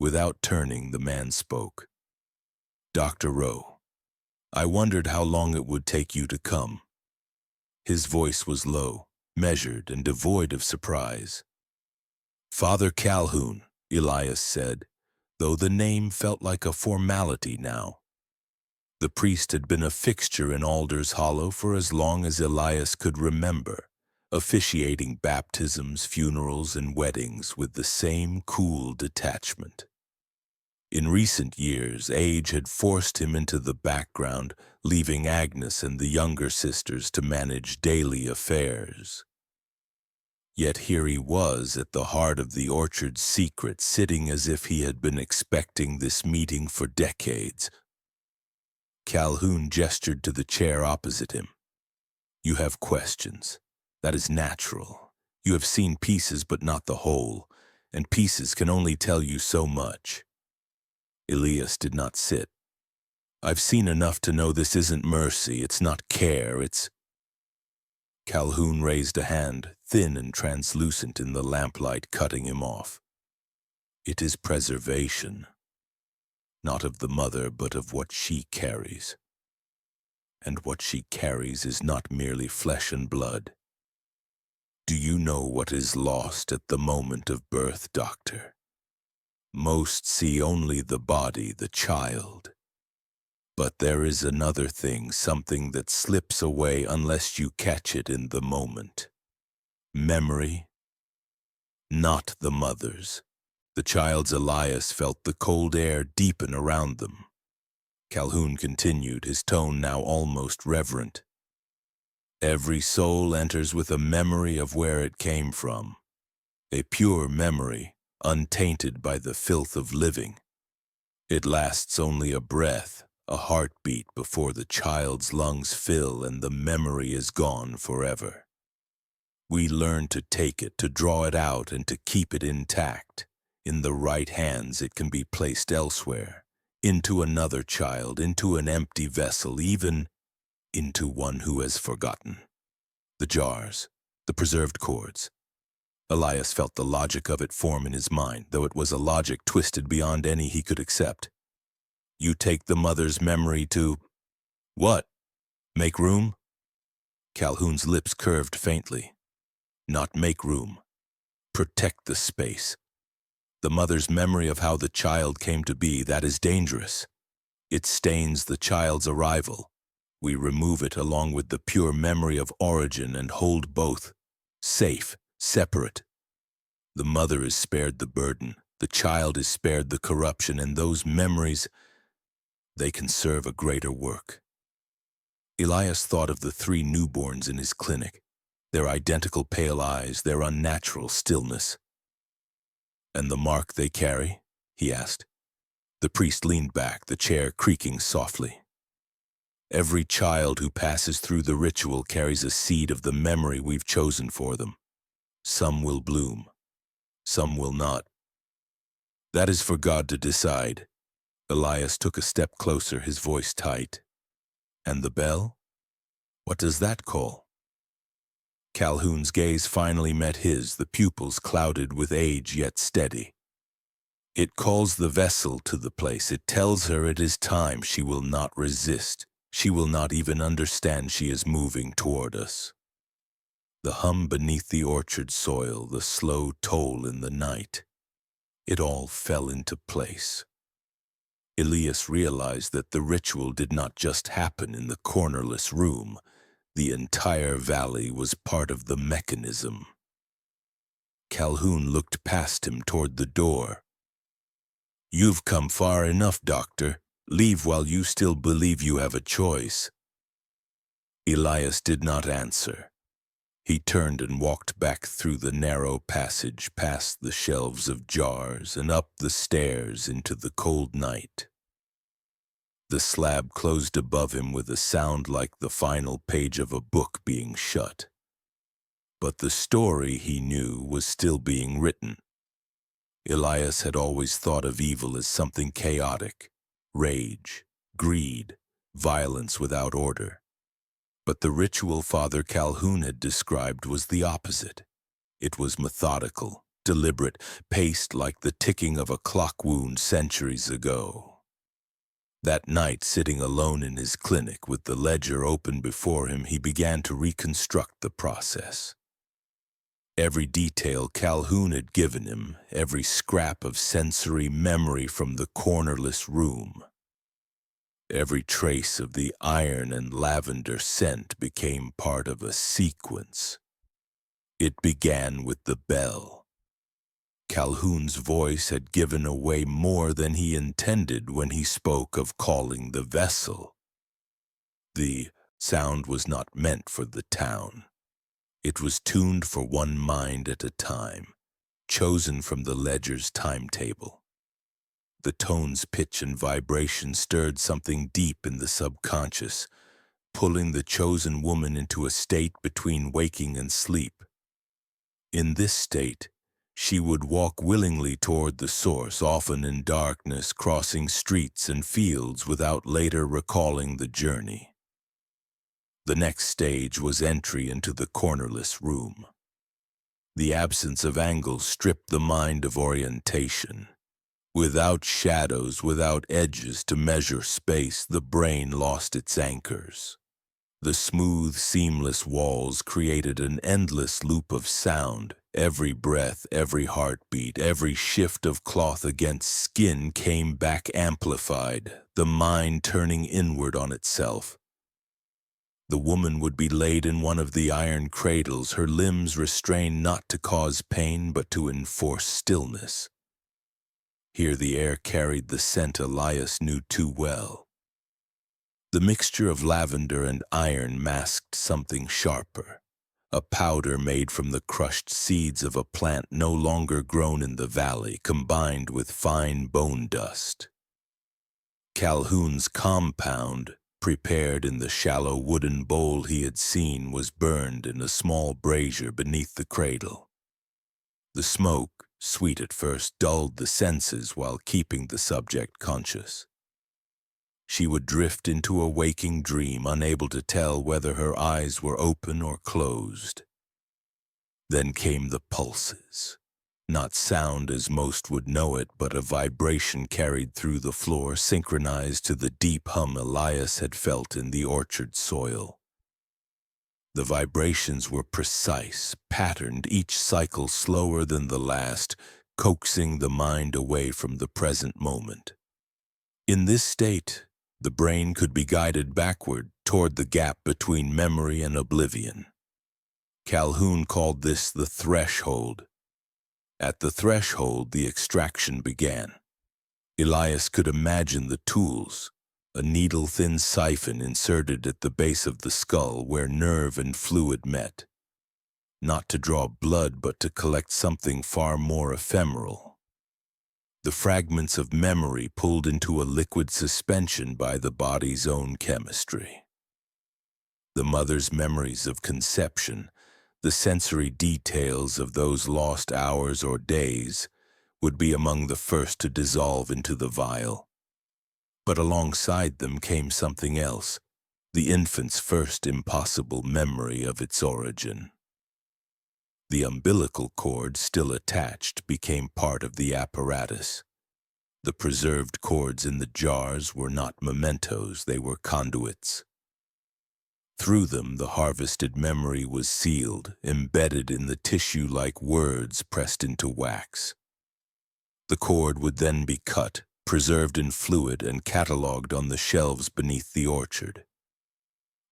Without turning, the man spoke. "Dr. Rowe, I wondered how long it would take you to come." His voice was low, measured, and devoid of surprise. "Father Calhoun," Elias said, though the name felt like a formality now. The priest had been a fixture in Alder's Hollow for as long as Elias could remember, officiating baptisms, funerals, and weddings with the same cool detachment. In recent years, age had forced him into the background, leaving Agnes and the younger sisters to manage daily affairs. Yet here he was at the heart of the orchard's secret, sitting as if he had been expecting this meeting for decades. Calhoun gestured to the chair opposite him. "You have questions. That is natural. You have seen pieces but not the whole, and pieces can only tell you so much." Elias did not sit. "I've seen enough to know this isn't mercy, it's not care, it's—" Calhoun raised a hand, thin and translucent in the lamplight, cutting him off. "It is preservation. Not of the mother, but of what she carries. And what she carries is not merely flesh and blood. Do you know what is lost at the moment of birth, doctor? Most see only the body, the child. But there is another thing, something that slips away unless you catch it in the moment. Memory. Not the mother's. The child's." Elias felt the cold air deepen around them. Calhoun continued, his tone now almost reverent. "Every soul enters with a memory of where it came from. A pure memory, untainted by the filth of living. It lasts only a breath, a heartbeat before the child's lungs fill and the memory is gone forever. We learn to take it, to draw it out, and to keep it intact. In the right hands it can be placed elsewhere, into another child, into an empty vessel, even into one who has forgotten. The jars, the preserved chords." Elias felt the logic of it form in his mind, though it was a logic twisted beyond any he could accept. "You take the mother's memory to—" "What? Make room?" Calhoun's lips curved faintly. "Not make room. Protect the space. The mother's memory of how the child came to be, that is dangerous. It stains the child's arrival. We remove it along with the pure memory of origin and hold both, safe, separate. The mother is spared the burden, the child is spared the corruption, and those memories, they can serve a greater work." Elias thought of the 3 newborns in his clinic, their identical pale eyes, their unnatural stillness. "And the mark they carry?" he asked. The priest leaned back, the chair creaking softly. "Every child who passes through the ritual carries a seed of the memory we've chosen for them. Some will bloom, some will not. That is for God to decide." Elias took a step closer, his voice tight. "And the bell? What does that call?" Calhoun's gaze finally met his, the pupils clouded with age yet steady. "It calls the vessel to the place. It tells her it is time. She will not resist. She will not even understand she is moving toward us." The hum beneath the orchard soil, the slow toll in the night. It all fell into place. Elias realized that the ritual did not just happen in the cornerless room. The entire valley was part of the mechanism. Calhoun looked past him toward the door. "You've come far enough, Doctor. Leave while you still believe you have a choice." Elias did not answer. He turned and walked back through the narrow passage, past the shelves of jars, and up the stairs into the cold night. The slab closed above him with a sound like the final page of a book being shut. But the story, he knew, was still being written. Elias had always thought of evil as something chaotic: rage, greed, violence without order. But the ritual Father Calhoun had described was the opposite. It was methodical, deliberate, paced like the ticking of a clock wound centuries ago. That night, sitting alone in his clinic with the ledger open before him, he began to reconstruct the process. Every detail Calhoun had given him, every scrap of sensory memory from the cornerless room, every trace of the iron and lavender scent became part of a sequence. It began with the bell. Calhoun's voice had given away more than he intended when he spoke of calling the vessel. The sound was not meant for the town. It was tuned for one mind at a time, chosen from the ledger's timetable. The tone's pitch and vibration stirred something deep in the subconscious, pulling the chosen woman into a state between waking and sleep. In this state, she would walk willingly toward the source, often in darkness, crossing streets and fields without later recalling the journey. The next stage was entry into the cornerless room. The absence of angles stripped the mind of orientation. Without shadows, without edges to measure space, the brain lost its anchors. The smooth, seamless walls created an endless loop of sound. Every breath, every heartbeat, every shift of cloth against skin came back amplified, the mind turning inward on itself. The woman would be laid in one of the iron cradles, her limbs restrained not to cause pain but to enforce stillness. Here the air carried the scent Elias knew too well. The mixture of lavender and iron masked something sharper, a powder made from the crushed seeds of a plant no longer grown in the valley, combined with fine bone dust. Calhoun's compound, prepared in the shallow wooden bowl he had seen, was burned in a small brazier beneath the cradle. The smoke, sweet at first, dulled the senses while keeping the subject conscious. She would drift into a waking dream, unable to tell whether her eyes were open or closed. Then came the pulses. Not sound as most would know it, but a vibration carried through the floor, synchronized to the deep hum Elias had felt in the orchard soil. The vibrations were precise, patterned, each cycle slower than the last, coaxing the mind away from the present moment. In this state, the brain could be guided backward toward the gap between memory and oblivion. Calhoun called this the threshold. At the threshold, the extraction began. Elias could imagine the tools, a needle-thin siphon inserted at the base of the skull where nerve and fluid met, not to draw blood but to collect something far more ephemeral. The fragments of memory pulled into a liquid suspension by the body's own chemistry. The mother's memories of conception, the sensory details of those lost hours or days, would be among the first to dissolve into the vial. But alongside them came something else, the infant's first impossible memory of its origin. The umbilical cord, still attached, became part of the apparatus. The preserved cords in the jars were not mementos, they were conduits. Through them, the harvested memory was sealed, embedded in the tissue like words pressed into wax. The cord would then be cut, preserved in fluid and catalogued on the shelves beneath the orchard.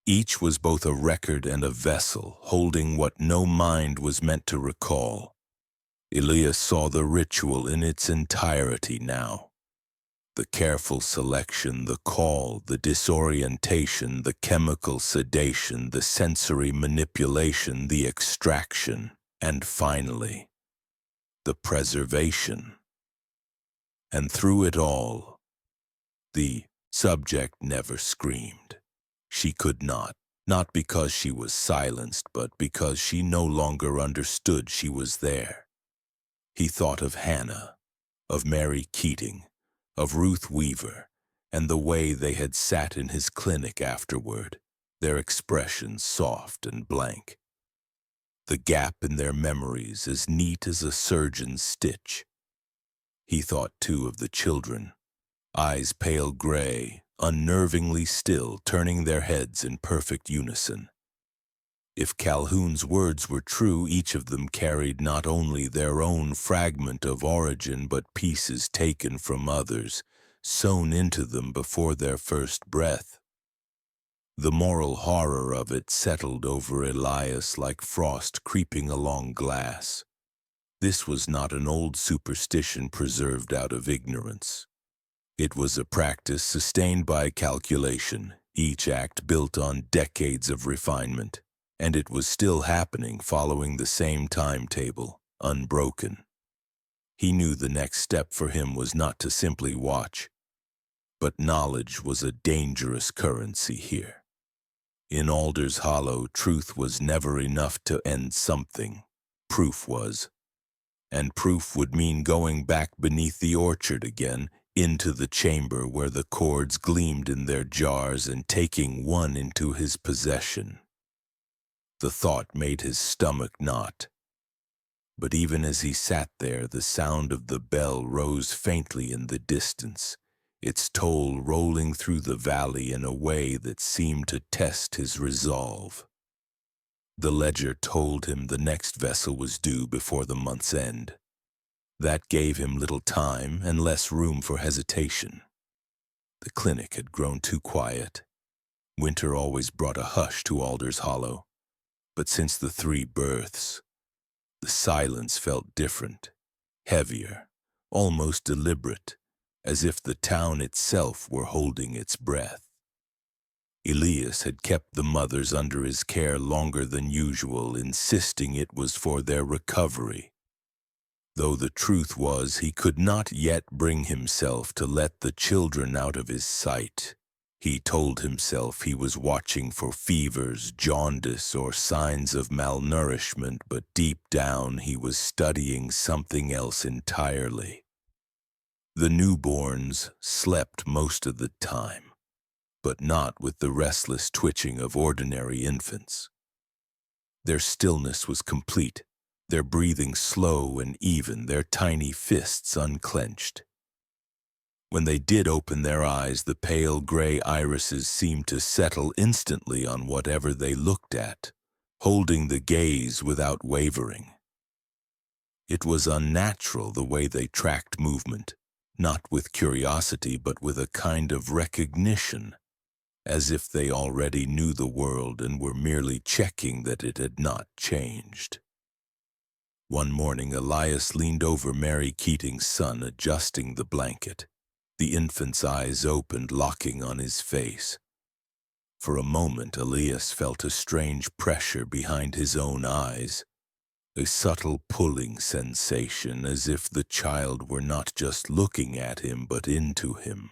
Each was both a record and a vessel, holding what no mind was meant to recall. Elias saw the ritual in its entirety now. The careful selection, the call, the disorientation, the chemical sedation, the sensory manipulation, the extraction, and finally, the preservation. And through it all, the subject never screamed. She could not because she was silenced, but because she no longer understood she was there. He thought of Hannah, of Mary Keating, of Ruth Weaver, and the way they had sat in his clinic afterward, their expressions soft and blank. The gap in their memories as neat as a surgeon's stitch. He thought, too, of the children, eyes pale gray, unnervingly still, turning their heads in perfect unison. If Calhoun's words were true, each of them carried not only their own fragment of origin, but pieces taken from others, sewn into them before their first breath. The moral horror of it settled over Elias like frost creeping along glass. This was not an old superstition preserved out of ignorance. It was a practice sustained by calculation, each act built on decades of refinement. And it was still happening, following the same timetable, unbroken. He knew the next step for him was not to simply watch, but knowledge was a dangerous currency here. In Alder's Hollow, truth was never enough to end something. Proof was. And proof would mean going back beneath the orchard again, into the chamber where the cords gleamed in their jars, and taking one into his possession. The thought made his stomach knot. But even as he sat there, the sound of the bell rose faintly in the distance, its toll rolling through the valley in a way that seemed to test his resolve. The ledger told him the next vessel was due before the month's end. That gave him little time and less room for hesitation. The clinic had grown too quiet. Winter always brought a hush to Alder's Hollow. But since the 3 births, the silence felt different, heavier, almost deliberate, as if the town itself were holding its breath. Elias had kept the mothers under his care longer than usual, insisting it was for their recovery. Though the truth was he could not yet bring himself to let the children out of his sight. He told himself he was watching for fevers, jaundice, or signs of malnourishment, but deep down he was studying something else entirely. The newborns slept most of the time, but not with the restless twitching of ordinary infants. Their stillness was complete, their breathing slow and even, their tiny fists unclenched. When they did open their eyes, the pale gray irises seemed to settle instantly on whatever they looked at, holding the gaze without wavering. It was unnatural the way they tracked movement, not with curiosity but with a kind of recognition, as if they already knew the world and were merely checking that it had not changed. One morning, Elias leaned over Mary Keating's son, adjusting the blanket. The infant's eyes opened, locking on his face. For a moment, Elias felt a strange pressure behind his own eyes, a subtle pulling sensation, as if the child were not just looking at him, but into him.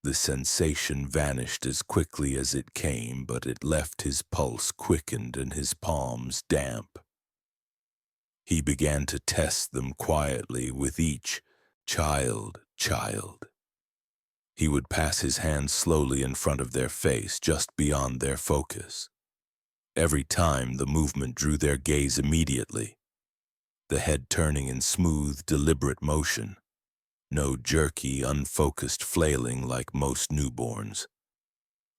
The sensation vanished as quickly as it came, but it left his pulse quickened and his palms damp. He began to test them quietly with each child. He would pass his hand slowly in front of their face, just beyond their focus. Every time the movement drew their gaze immediately, the head turning in smooth, deliberate motion, no jerky, unfocused flailing like most newborns.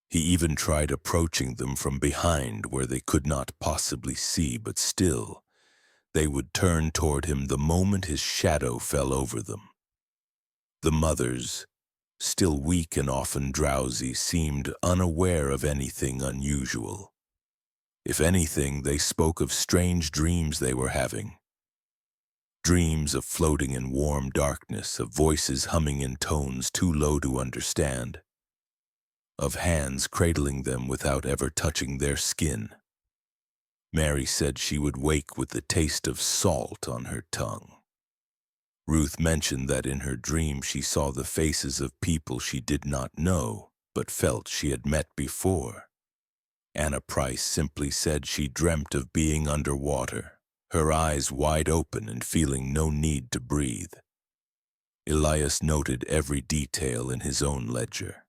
He even tried approaching them from behind where they could not possibly see, but still, they would turn toward him the moment his shadow fell over them. The mothers, still weak and often drowsy, seemed unaware of anything unusual. If anything, they spoke of strange dreams they were having. Dreams of floating in warm darkness, of voices humming in tones too low to understand, of hands cradling them without ever touching their skin. Mary said she would wake with the taste of salt on her tongue. Ruth mentioned that in her dream she saw the faces of people she did not know, but felt she had met before. Anna Price simply said she dreamt of being underwater, her eyes wide open and feeling no need to breathe. Elias noted every detail in his own ledger.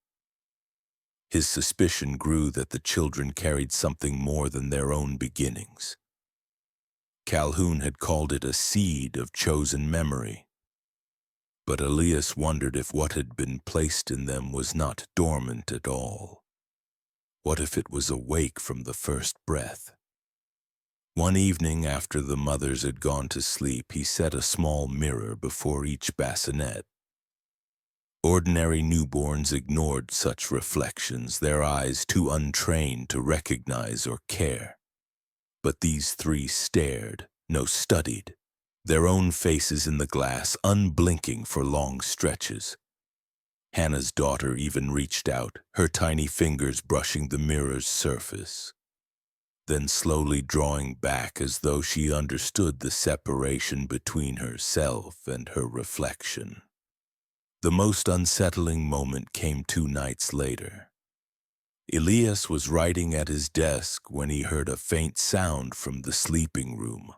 His suspicion grew that the children carried something more than their own beginnings. Calhoun had called it a seed of chosen memory. But Elias wondered if what had been placed in them was not dormant at all. What if it was awake from the first breath? One evening after the mothers had gone to sleep, he set a small mirror before each bassinet. Ordinary newborns ignored such reflections, their eyes too untrained to recognize or care. But these three stared, no studied, their own faces in the glass, unblinking for long stretches. Hannah's daughter even reached out, her tiny fingers brushing the mirror's surface, then slowly drawing back as though she understood the separation between herself and her reflection. The most unsettling moment came 2 nights later. Elias was writing at his desk when he heard a faint sound from the sleeping room.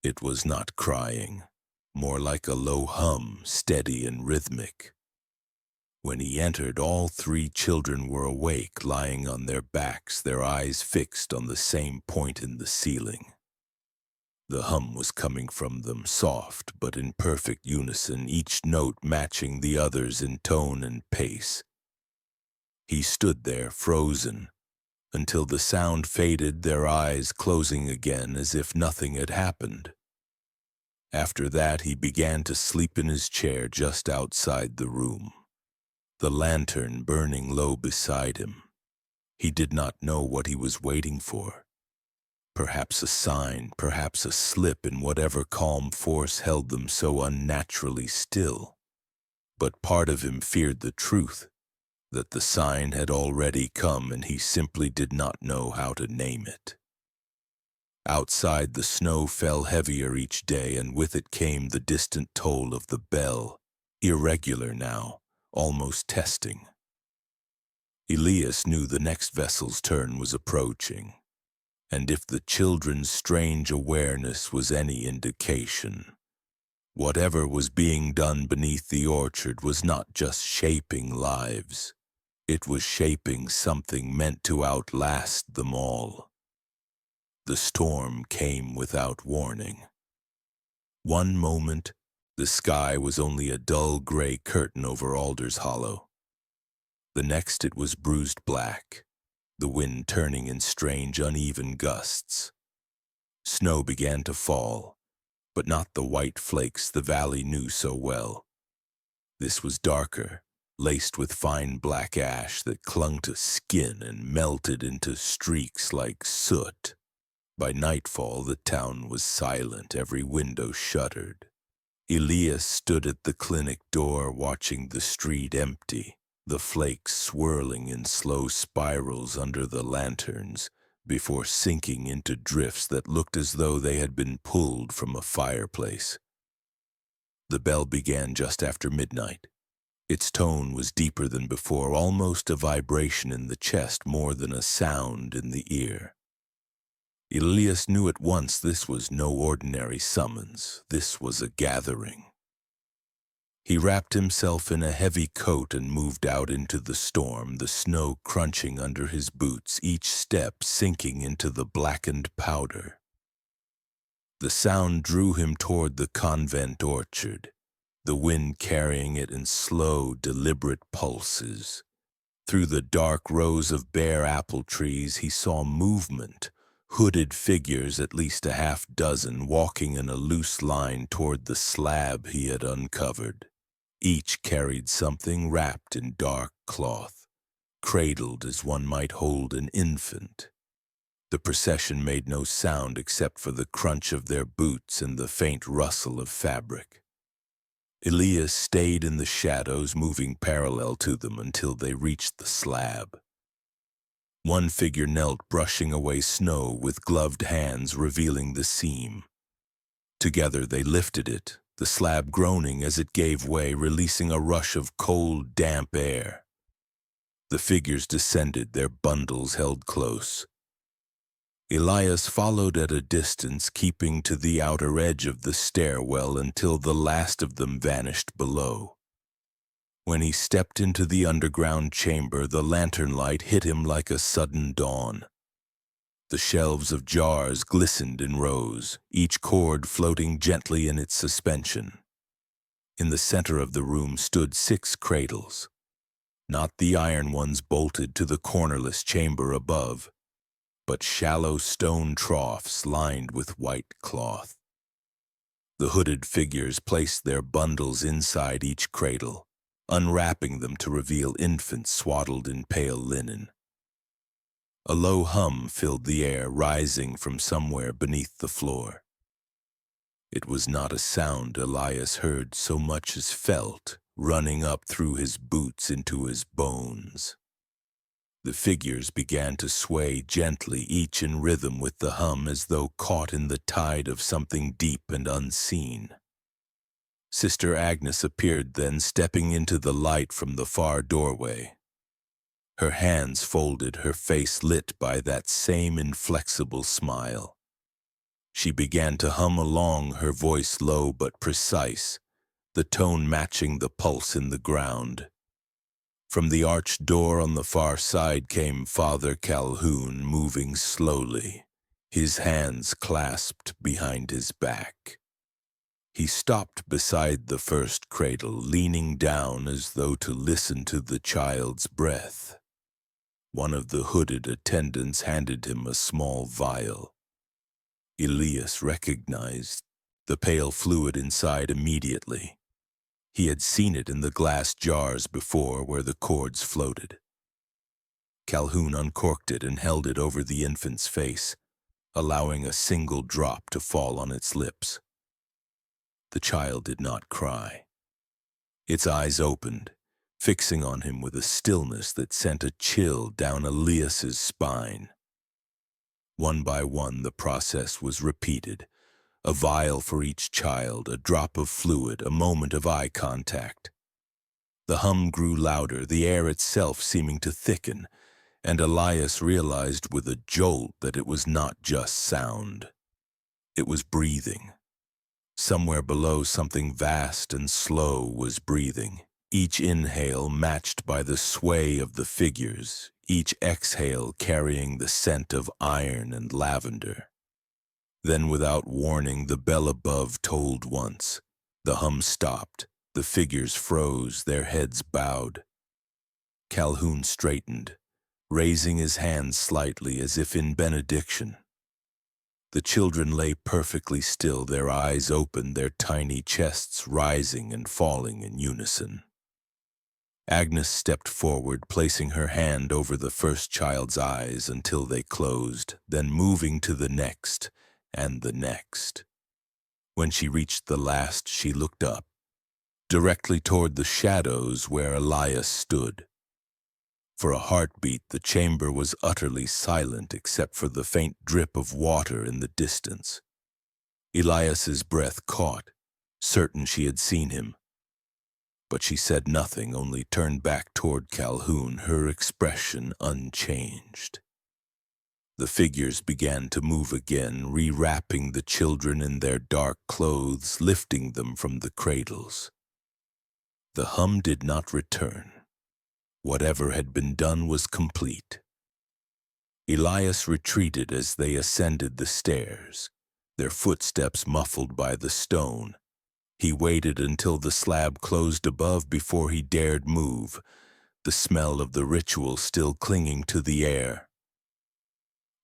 It was not crying, more like a low hum, steady and rhythmic. When he entered, all 3 children were awake, lying on their backs, their eyes fixed on the same point in the ceiling. The hum was coming from them, soft but in perfect unison, each note matching the others in tone and pace. He stood there, frozen, until the sound faded, their eyes closing again as if nothing had happened. After that, he began to sleep in his chair just outside the room, the lantern burning low beside him. He did not know what he was waiting for. Perhaps a sign, perhaps a slip in whatever calm force held them so unnaturally still. But part of him feared the truth, that the sign had already come and he simply did not know how to name it. Outside, the snow fell heavier each day, and with it came the distant toll of the bell, irregular now, almost testing. Elias knew the next vessel's turn was approaching. And if the children's strange awareness was any indication, whatever was being done beneath the orchard was not just shaping lives. It was shaping something meant to outlast them all. The storm came without warning. One moment, the sky was only a dull gray curtain over Alder's Hollow. The next, it was bruised black, the wind turning in strange, uneven gusts. Snow began to fall, but not the white flakes the valley knew so well. This was darker, laced with fine black ash that clung to skin and melted into streaks like soot. By nightfall, the town was silent, every window shuttered. Elias stood at the clinic door, watching the street empty, the flakes swirling in slow spirals under the lanterns, before sinking into drifts that looked as though they had been pulled from a fireplace. The bell began just after midnight. Its tone was deeper than before, almost a vibration in the chest more than a sound in the ear. Elias knew at once this was no ordinary summons. This was a gathering. He wrapped himself in a heavy coat and moved out into the storm, the snow crunching under his boots, each step sinking into the blackened powder. The sound drew him toward the convent orchard, the wind carrying it in slow, deliberate pulses. Through the dark rows of bare apple trees, he saw movement, hooded figures, at least a half-dozen, walking in a loose line toward the slab he had uncovered. Each carried something wrapped in dark cloth, cradled as one might hold an infant. The procession made no sound except for the crunch of their boots and the faint rustle of fabric. Elias stayed in the shadows, moving parallel to them until they reached the slab. One figure knelt, brushing away snow with gloved hands, revealing the seam. Together they lifted it, the slab groaning as it gave way, releasing a rush of cold, damp air. The figures descended, their bundles held close. Elias followed at a distance, keeping to the outer edge of the stairwell until the last of them vanished below. When he stepped into the underground chamber, the lantern light hit him like a sudden dawn. The shelves of jars glistened in rows, each cord floating gently in its suspension. In the center of the room stood 6 cradles, not the iron ones bolted to the cornerless chamber above, but shallow stone troughs lined with white cloth. The hooded figures placed their bundles inside each cradle, unwrapping them to reveal infants swaddled in pale linen. A low hum filled the air, rising from somewhere beneath the floor. It was not a sound Elias heard so much as felt, running up through his boots into his bones. The figures began to sway gently, each in rhythm with the hum, as though caught in the tide of something deep and unseen. Sister Agnes appeared then, stepping into the light from the far doorway. Her hands folded, her face lit by that same inflexible smile. She began to hum along, her voice low but precise, the tone matching the pulse in the ground. From the arched door on the far side came Father Calhoun, moving slowly, his hands clasped behind his back. He stopped beside the first cradle, leaning down as though to listen to the child's breath. One of the hooded attendants handed him a small vial. Elias recognized the pale fluid inside immediately. He had seen it in the glass jars before where the cords floated. Calhoun uncorked it and held it over the infant's face, allowing a single drop to fall on its lips. The child did not cry. Its eyes opened, fixing on him with a stillness that sent a chill down Elias's spine. One by one, the process was repeated. A vial for each child, a drop of fluid, a moment of eye contact. The hum grew louder, the air itself seeming to thicken, and Elias realized with a jolt that it was not just sound. It was breathing. Somewhere below, something vast and slow was breathing, each inhale matched by the sway of the figures, each exhale carrying the scent of iron and lavender. Then, without warning, the bell above tolled once. The hum stopped. The figures froze, their heads bowed. Calhoun straightened, raising his hands slightly as if in benediction. The children lay perfectly still, their eyes open, their tiny chests rising and falling in unison. Agnes stepped forward, placing her hand over the first child's eyes until they closed, then moving to the next and the next. When she reached the last, she looked up, directly toward the shadows where Elias stood. For a heartbeat, the chamber was utterly silent except for the faint drip of water in the distance. Elias's breath caught, certain she had seen him. But she said nothing, only turned back toward Calhoun, her expression unchanged. The figures began to move again, rewrapping the children in their dark clothes, lifting them from the cradles. The hum did not return. Whatever had been done was complete. Elias retreated as they ascended the stairs, their footsteps muffled by the stone. He waited until the slab closed above before he dared move, the smell of the ritual still clinging to the air.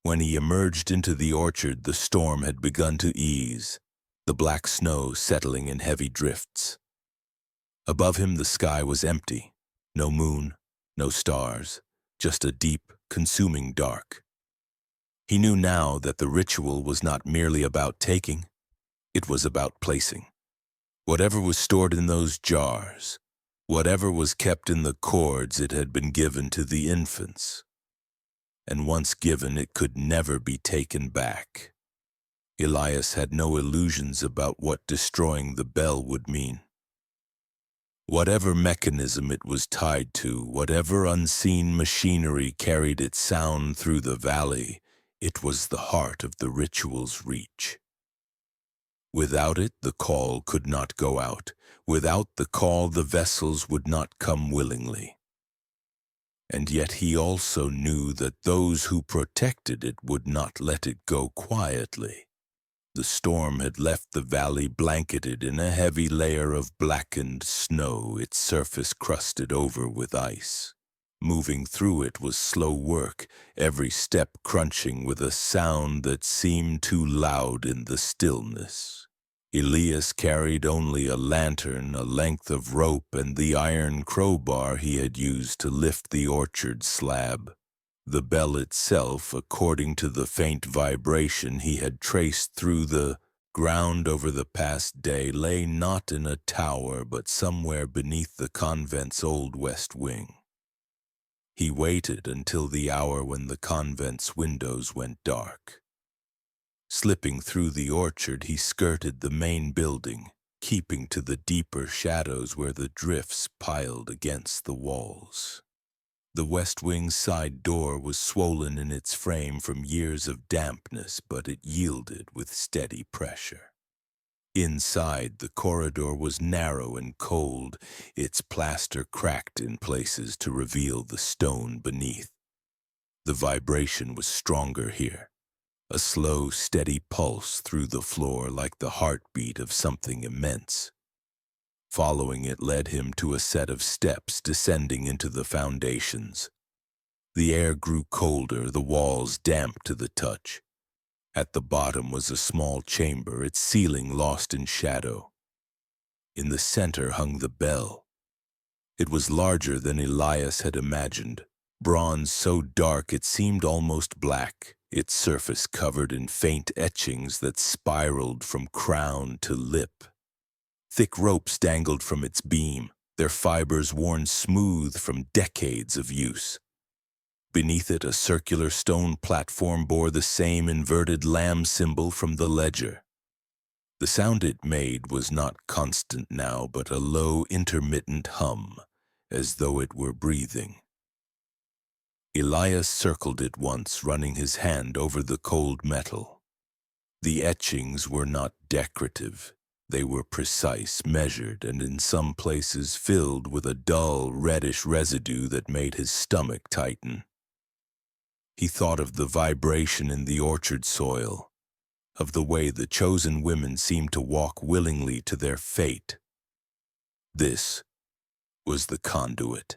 When he emerged into the orchard, the storm had begun to ease, the black snow settling in heavy drifts. Above him the sky was empty. No moon, no stars, just a deep, consuming dark. He knew now that the ritual was not merely about taking, it was about placing. Whatever was stored in those jars, whatever was kept in the cords, it had been given to the infants. And once given, it could never be taken back. Elias had no illusions about what destroying the bell would mean. Whatever mechanism it was tied to, whatever unseen machinery carried its sound through the valley, it was the heart of the ritual's reach. Without it, the call could not go out. Without the call, the vessels would not come willingly. And yet he also knew that those who protected it would not let it go quietly. The storm had left the valley blanketed in a heavy layer of blackened snow, its surface crusted over with ice. Moving through it was slow work, every step crunching with a sound that seemed too loud in the stillness. Elias carried only a lantern, a length of rope, and the iron crowbar he had used to lift the orchard slab. The bell itself, according to the faint vibration he had traced through the ground over the past day, lay not in a tower but somewhere beneath the convent's old west wing. He waited until the hour when the convent's windows went dark. Slipping through the orchard, he skirted the main building, keeping to the deeper shadows where the drifts piled against the walls. The west wing's side door was swollen in its frame from years of dampness, but it yielded with steady pressure. Inside, the corridor was narrow and cold, its plaster cracked in places to reveal the stone beneath. The vibration was stronger here, a slow, steady pulse through the floor like the heartbeat of something immense. Following it led him to a set of steps descending into the foundations. The air grew colder, the walls damp to the touch. At the bottom was a small chamber, its ceiling lost in shadow. In the center hung the bell. It was larger than Elias had imagined, bronze so dark it seemed almost black, its surface covered in faint etchings that spiraled from crown to lip. Thick ropes dangled from its beam, their fibers worn smooth from decades of use. Beneath it, a circular stone platform bore the same inverted lamb symbol from the ledger. The sound it made was not constant now, but a low, intermittent hum, as though it were breathing. Elias circled it once, running his hand over the cold metal. The etchings were not decorative. They were precise, measured, and in some places filled with a dull, reddish residue that made his stomach tighten. He thought of the vibration in the orchard soil, of the way the chosen women seemed to walk willingly to their fate. This was the conduit.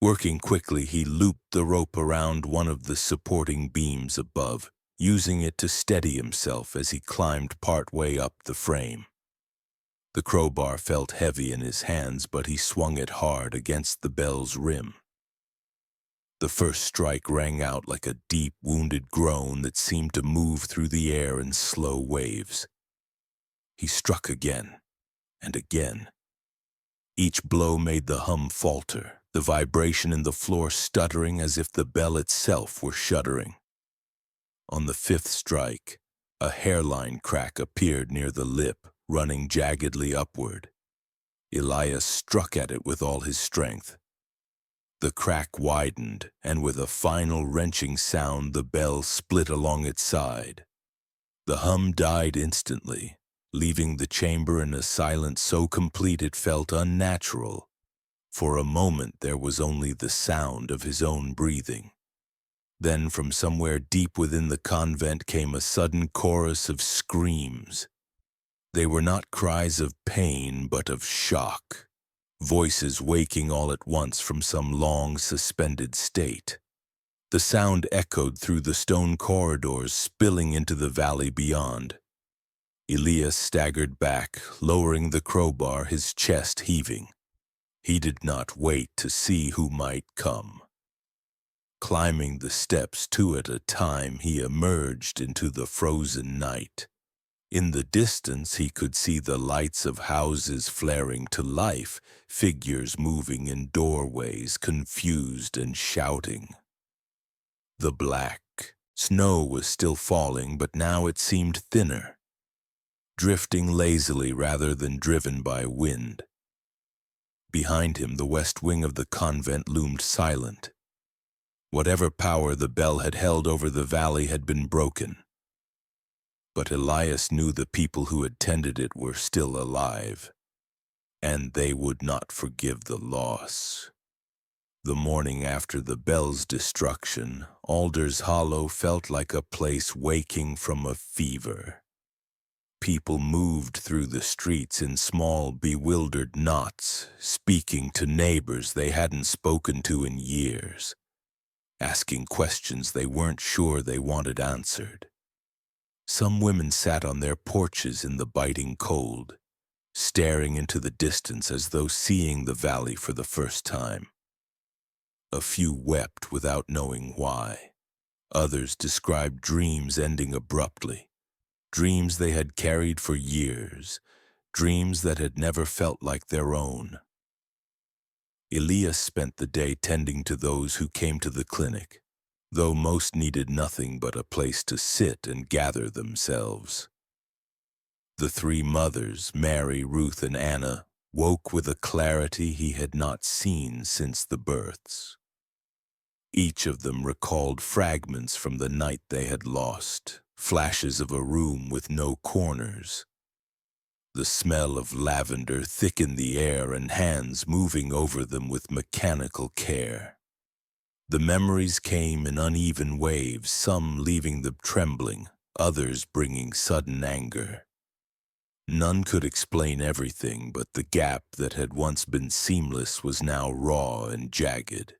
Working quickly, he looped the rope around one of the supporting beams above, using it to steady himself as he climbed part way up the frame. The crowbar felt heavy in his hands, but he swung it hard against the bell's rim. The first strike rang out like a deep, wounded groan that seemed to move through the air in slow waves. He struck again and again. Each blow made the hum falter, the vibration in the floor stuttering as if the bell itself were shuddering. On the fifth strike, a hairline crack appeared near the lip, running jaggedly upward. Elias struck at it with all his strength. The crack widened, and with a final wrenching sound, the bell split along its side. The hum died instantly, leaving the chamber in a silence so complete it felt unnatural. For a moment there was only the sound of his own breathing. Then from somewhere deep within the convent came a sudden chorus of screams. They were not cries of pain, but of shock, voices waking all at once from some long suspended state. The sound echoed through the stone corridors, spilling into the valley beyond. Elias staggered back, lowering the crowbar, his chest heaving. He did not wait to see who might come. Climbing the steps two at a time, he emerged into the frozen night. In the distance, he could see the lights of houses flaring to life, figures moving in doorways, confused and shouting. The black snow was still falling, but now it seemed thinner, drifting lazily rather than driven by wind. Behind him, the west wing of the convent loomed silent. Whatever power the bell had held over the valley had been broken. But Elias knew the people who had tended it were still alive, and they would not forgive the loss. The morning after the bell's destruction, Alder's Hollow felt like a place waking from a fever. People moved through the streets in small, bewildered knots, speaking to neighbors they hadn't spoken to in years, asking questions they weren't sure they wanted answered. Some women sat on their porches in the biting cold, staring into the distance as though seeing the valley for the first time. A few wept without knowing why. Others described dreams ending abruptly, dreams they had carried for years, dreams that had never felt like their own. Elias spent the day tending to those who came to the clinic, though most needed nothing but a place to sit and gather themselves. The three mothers, Mary, Ruth, and Anna, woke with a clarity he had not seen since the births. Each of them recalled fragments from the night they had lost, flashes of a room with no corners. The smell of lavender thick in the air and hands moving over them with mechanical care. The memories came in uneven waves, some leaving them trembling, others bringing sudden anger. None could explain everything, but the gap that had once been seamless was now raw and jagged.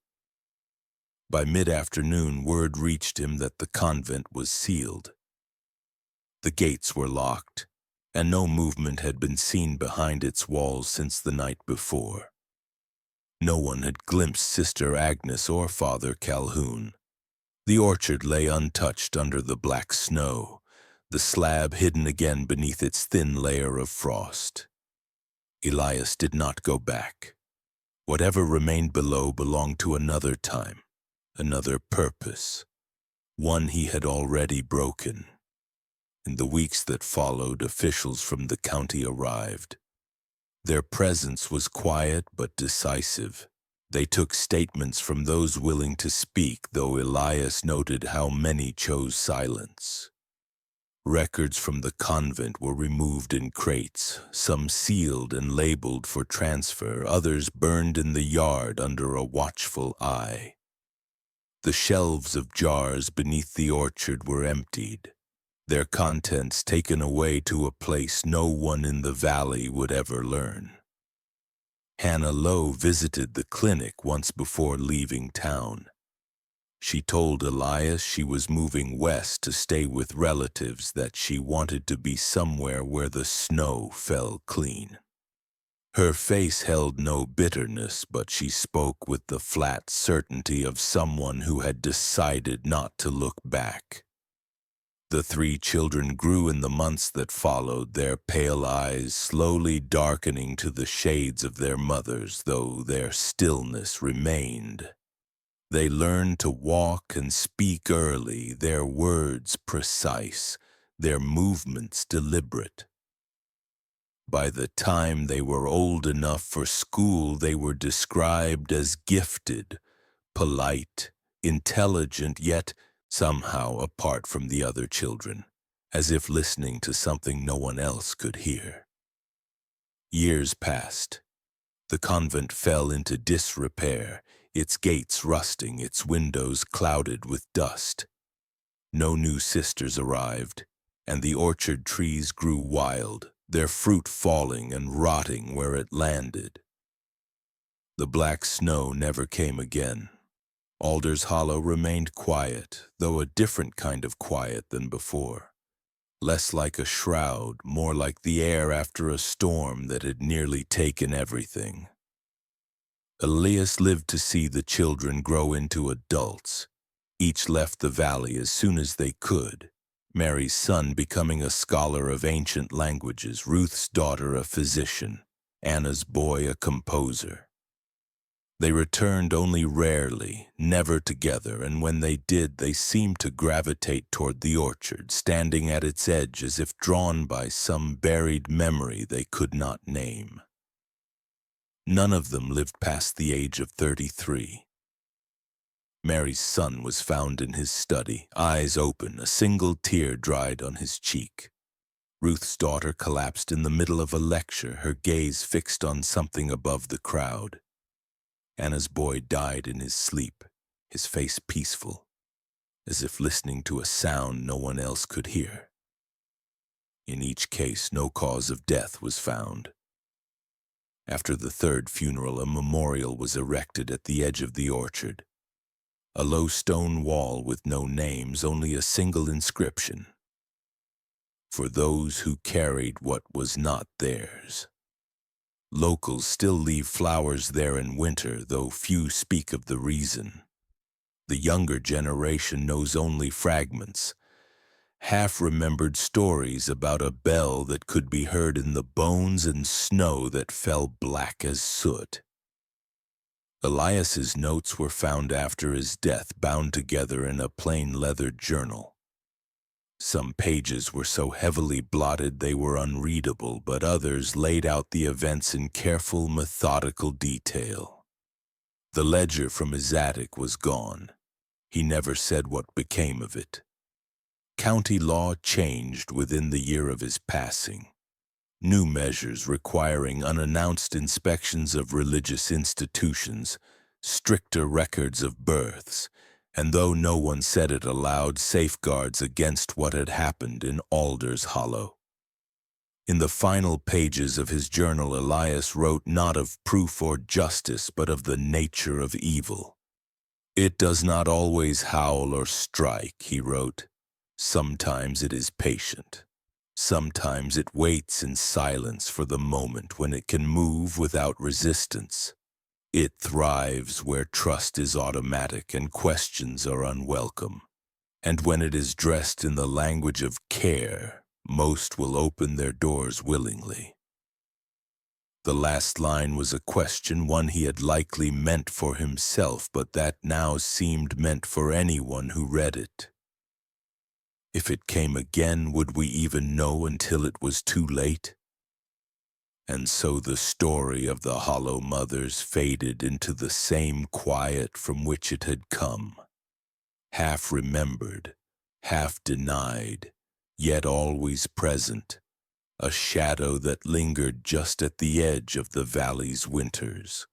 By mid-afternoon, word reached him that the convent was sealed. The gates were locked, and no movement had been seen behind its walls since the night before. No one had glimpsed Sister Agnes or Father Calhoun. The orchard lay untouched under the black snow, the slab hidden again beneath its thin layer of frost. Elias did not go back. Whatever remained below belonged to another time, another purpose, one he had already broken. In the weeks that followed, officials from the county arrived. Their presence was quiet but decisive. They took statements from those willing to speak, though Elias noted how many chose silence. Records from the convent were removed in crates, some sealed and labeled for transfer, others burned in the yard under a watchful eye. The shelves of jars beneath the orchard were emptied, their contents taken away to a place no one in the valley would ever learn. Hannah Lowe visited the clinic once before leaving town. She told Elias she was moving west to stay with relatives, that she wanted to be somewhere where the snow fell clean. Her face held no bitterness, but she spoke with the flat certainty of someone who had decided not to look back. The three children grew in the months that followed, their pale eyes slowly darkening to the shades of their mothers, though their stillness remained. They learned to walk and speak early, their words precise, their movements deliberate. By the time they were old enough for school, they were described as gifted, polite, intelligent, yet somehow apart from the other children, as if listening to something no one else could hear. Years passed. The convent fell into disrepair, its gates rusting, its windows clouded with dust. No new sisters arrived, and the orchard trees grew wild, their fruit falling and rotting where it landed. The black snow never came again. Alder's Hollow remained quiet, though a different kind of quiet than before. less like a shroud, more like the air after a storm that had nearly taken everything. Elias lived to see the children grow into adults. Each left the valley as soon as they could. Mary's son becoming a scholar of ancient languages, Ruth's daughter a physician, Anna's boy a composer. They returned only rarely, never together, and when they did, they seemed to gravitate toward the orchard, standing at its edge as if drawn by some buried memory they could not name. None of them lived past the age of 33. Mary's son was found in his study, eyes open, a single tear dried on his cheek. Ruth's daughter collapsed in the middle of a lecture, her gaze fixed on something above the crowd. Anna's boy died in his sleep, his face peaceful, as if listening to a sound no one else could hear. In each case, no cause of death was found. After the third funeral, a memorial was erected at the edge of the orchard. A low stone wall with no names, only a single inscription. For those who carried what was not theirs. Locals still leave flowers there in winter, though few speak of the reason. The younger generation knows only fragments, half-remembered stories about a bell that could be heard in the bones and snow that fell black as soot. Elias's notes were found after his death, bound together in a plain leather journal. Some pages were so heavily blotted they were unreadable, but others laid out the events in careful, methodical detail. The ledger from his attic was gone. He never said what became of it. County law changed within the year of his passing. New measures requiring unannounced inspections of religious institutions, stricter records of births, and though no one said it aloud, safeguards against what had happened in Alder's Hollow. In the final pages of his journal, Elias wrote not of proof or justice, but of the nature of evil. "It does not always howl or strike," he wrote. "Sometimes it is patient. Sometimes it waits in silence for the moment when it can move without resistance. It thrives where trust is automatic and questions are unwelcome. And when it is dressed in the language of care, most will open their doors willingly." The last line was a question, one he had likely meant for himself, but that now seemed meant for anyone who read it. If it came again, would we even know until it was too late? And so the story of the Hollow Mothers faded into the same quiet from which it had come, half remembered, half denied, yet always present, a shadow that lingered just at the edge of the valley's winters.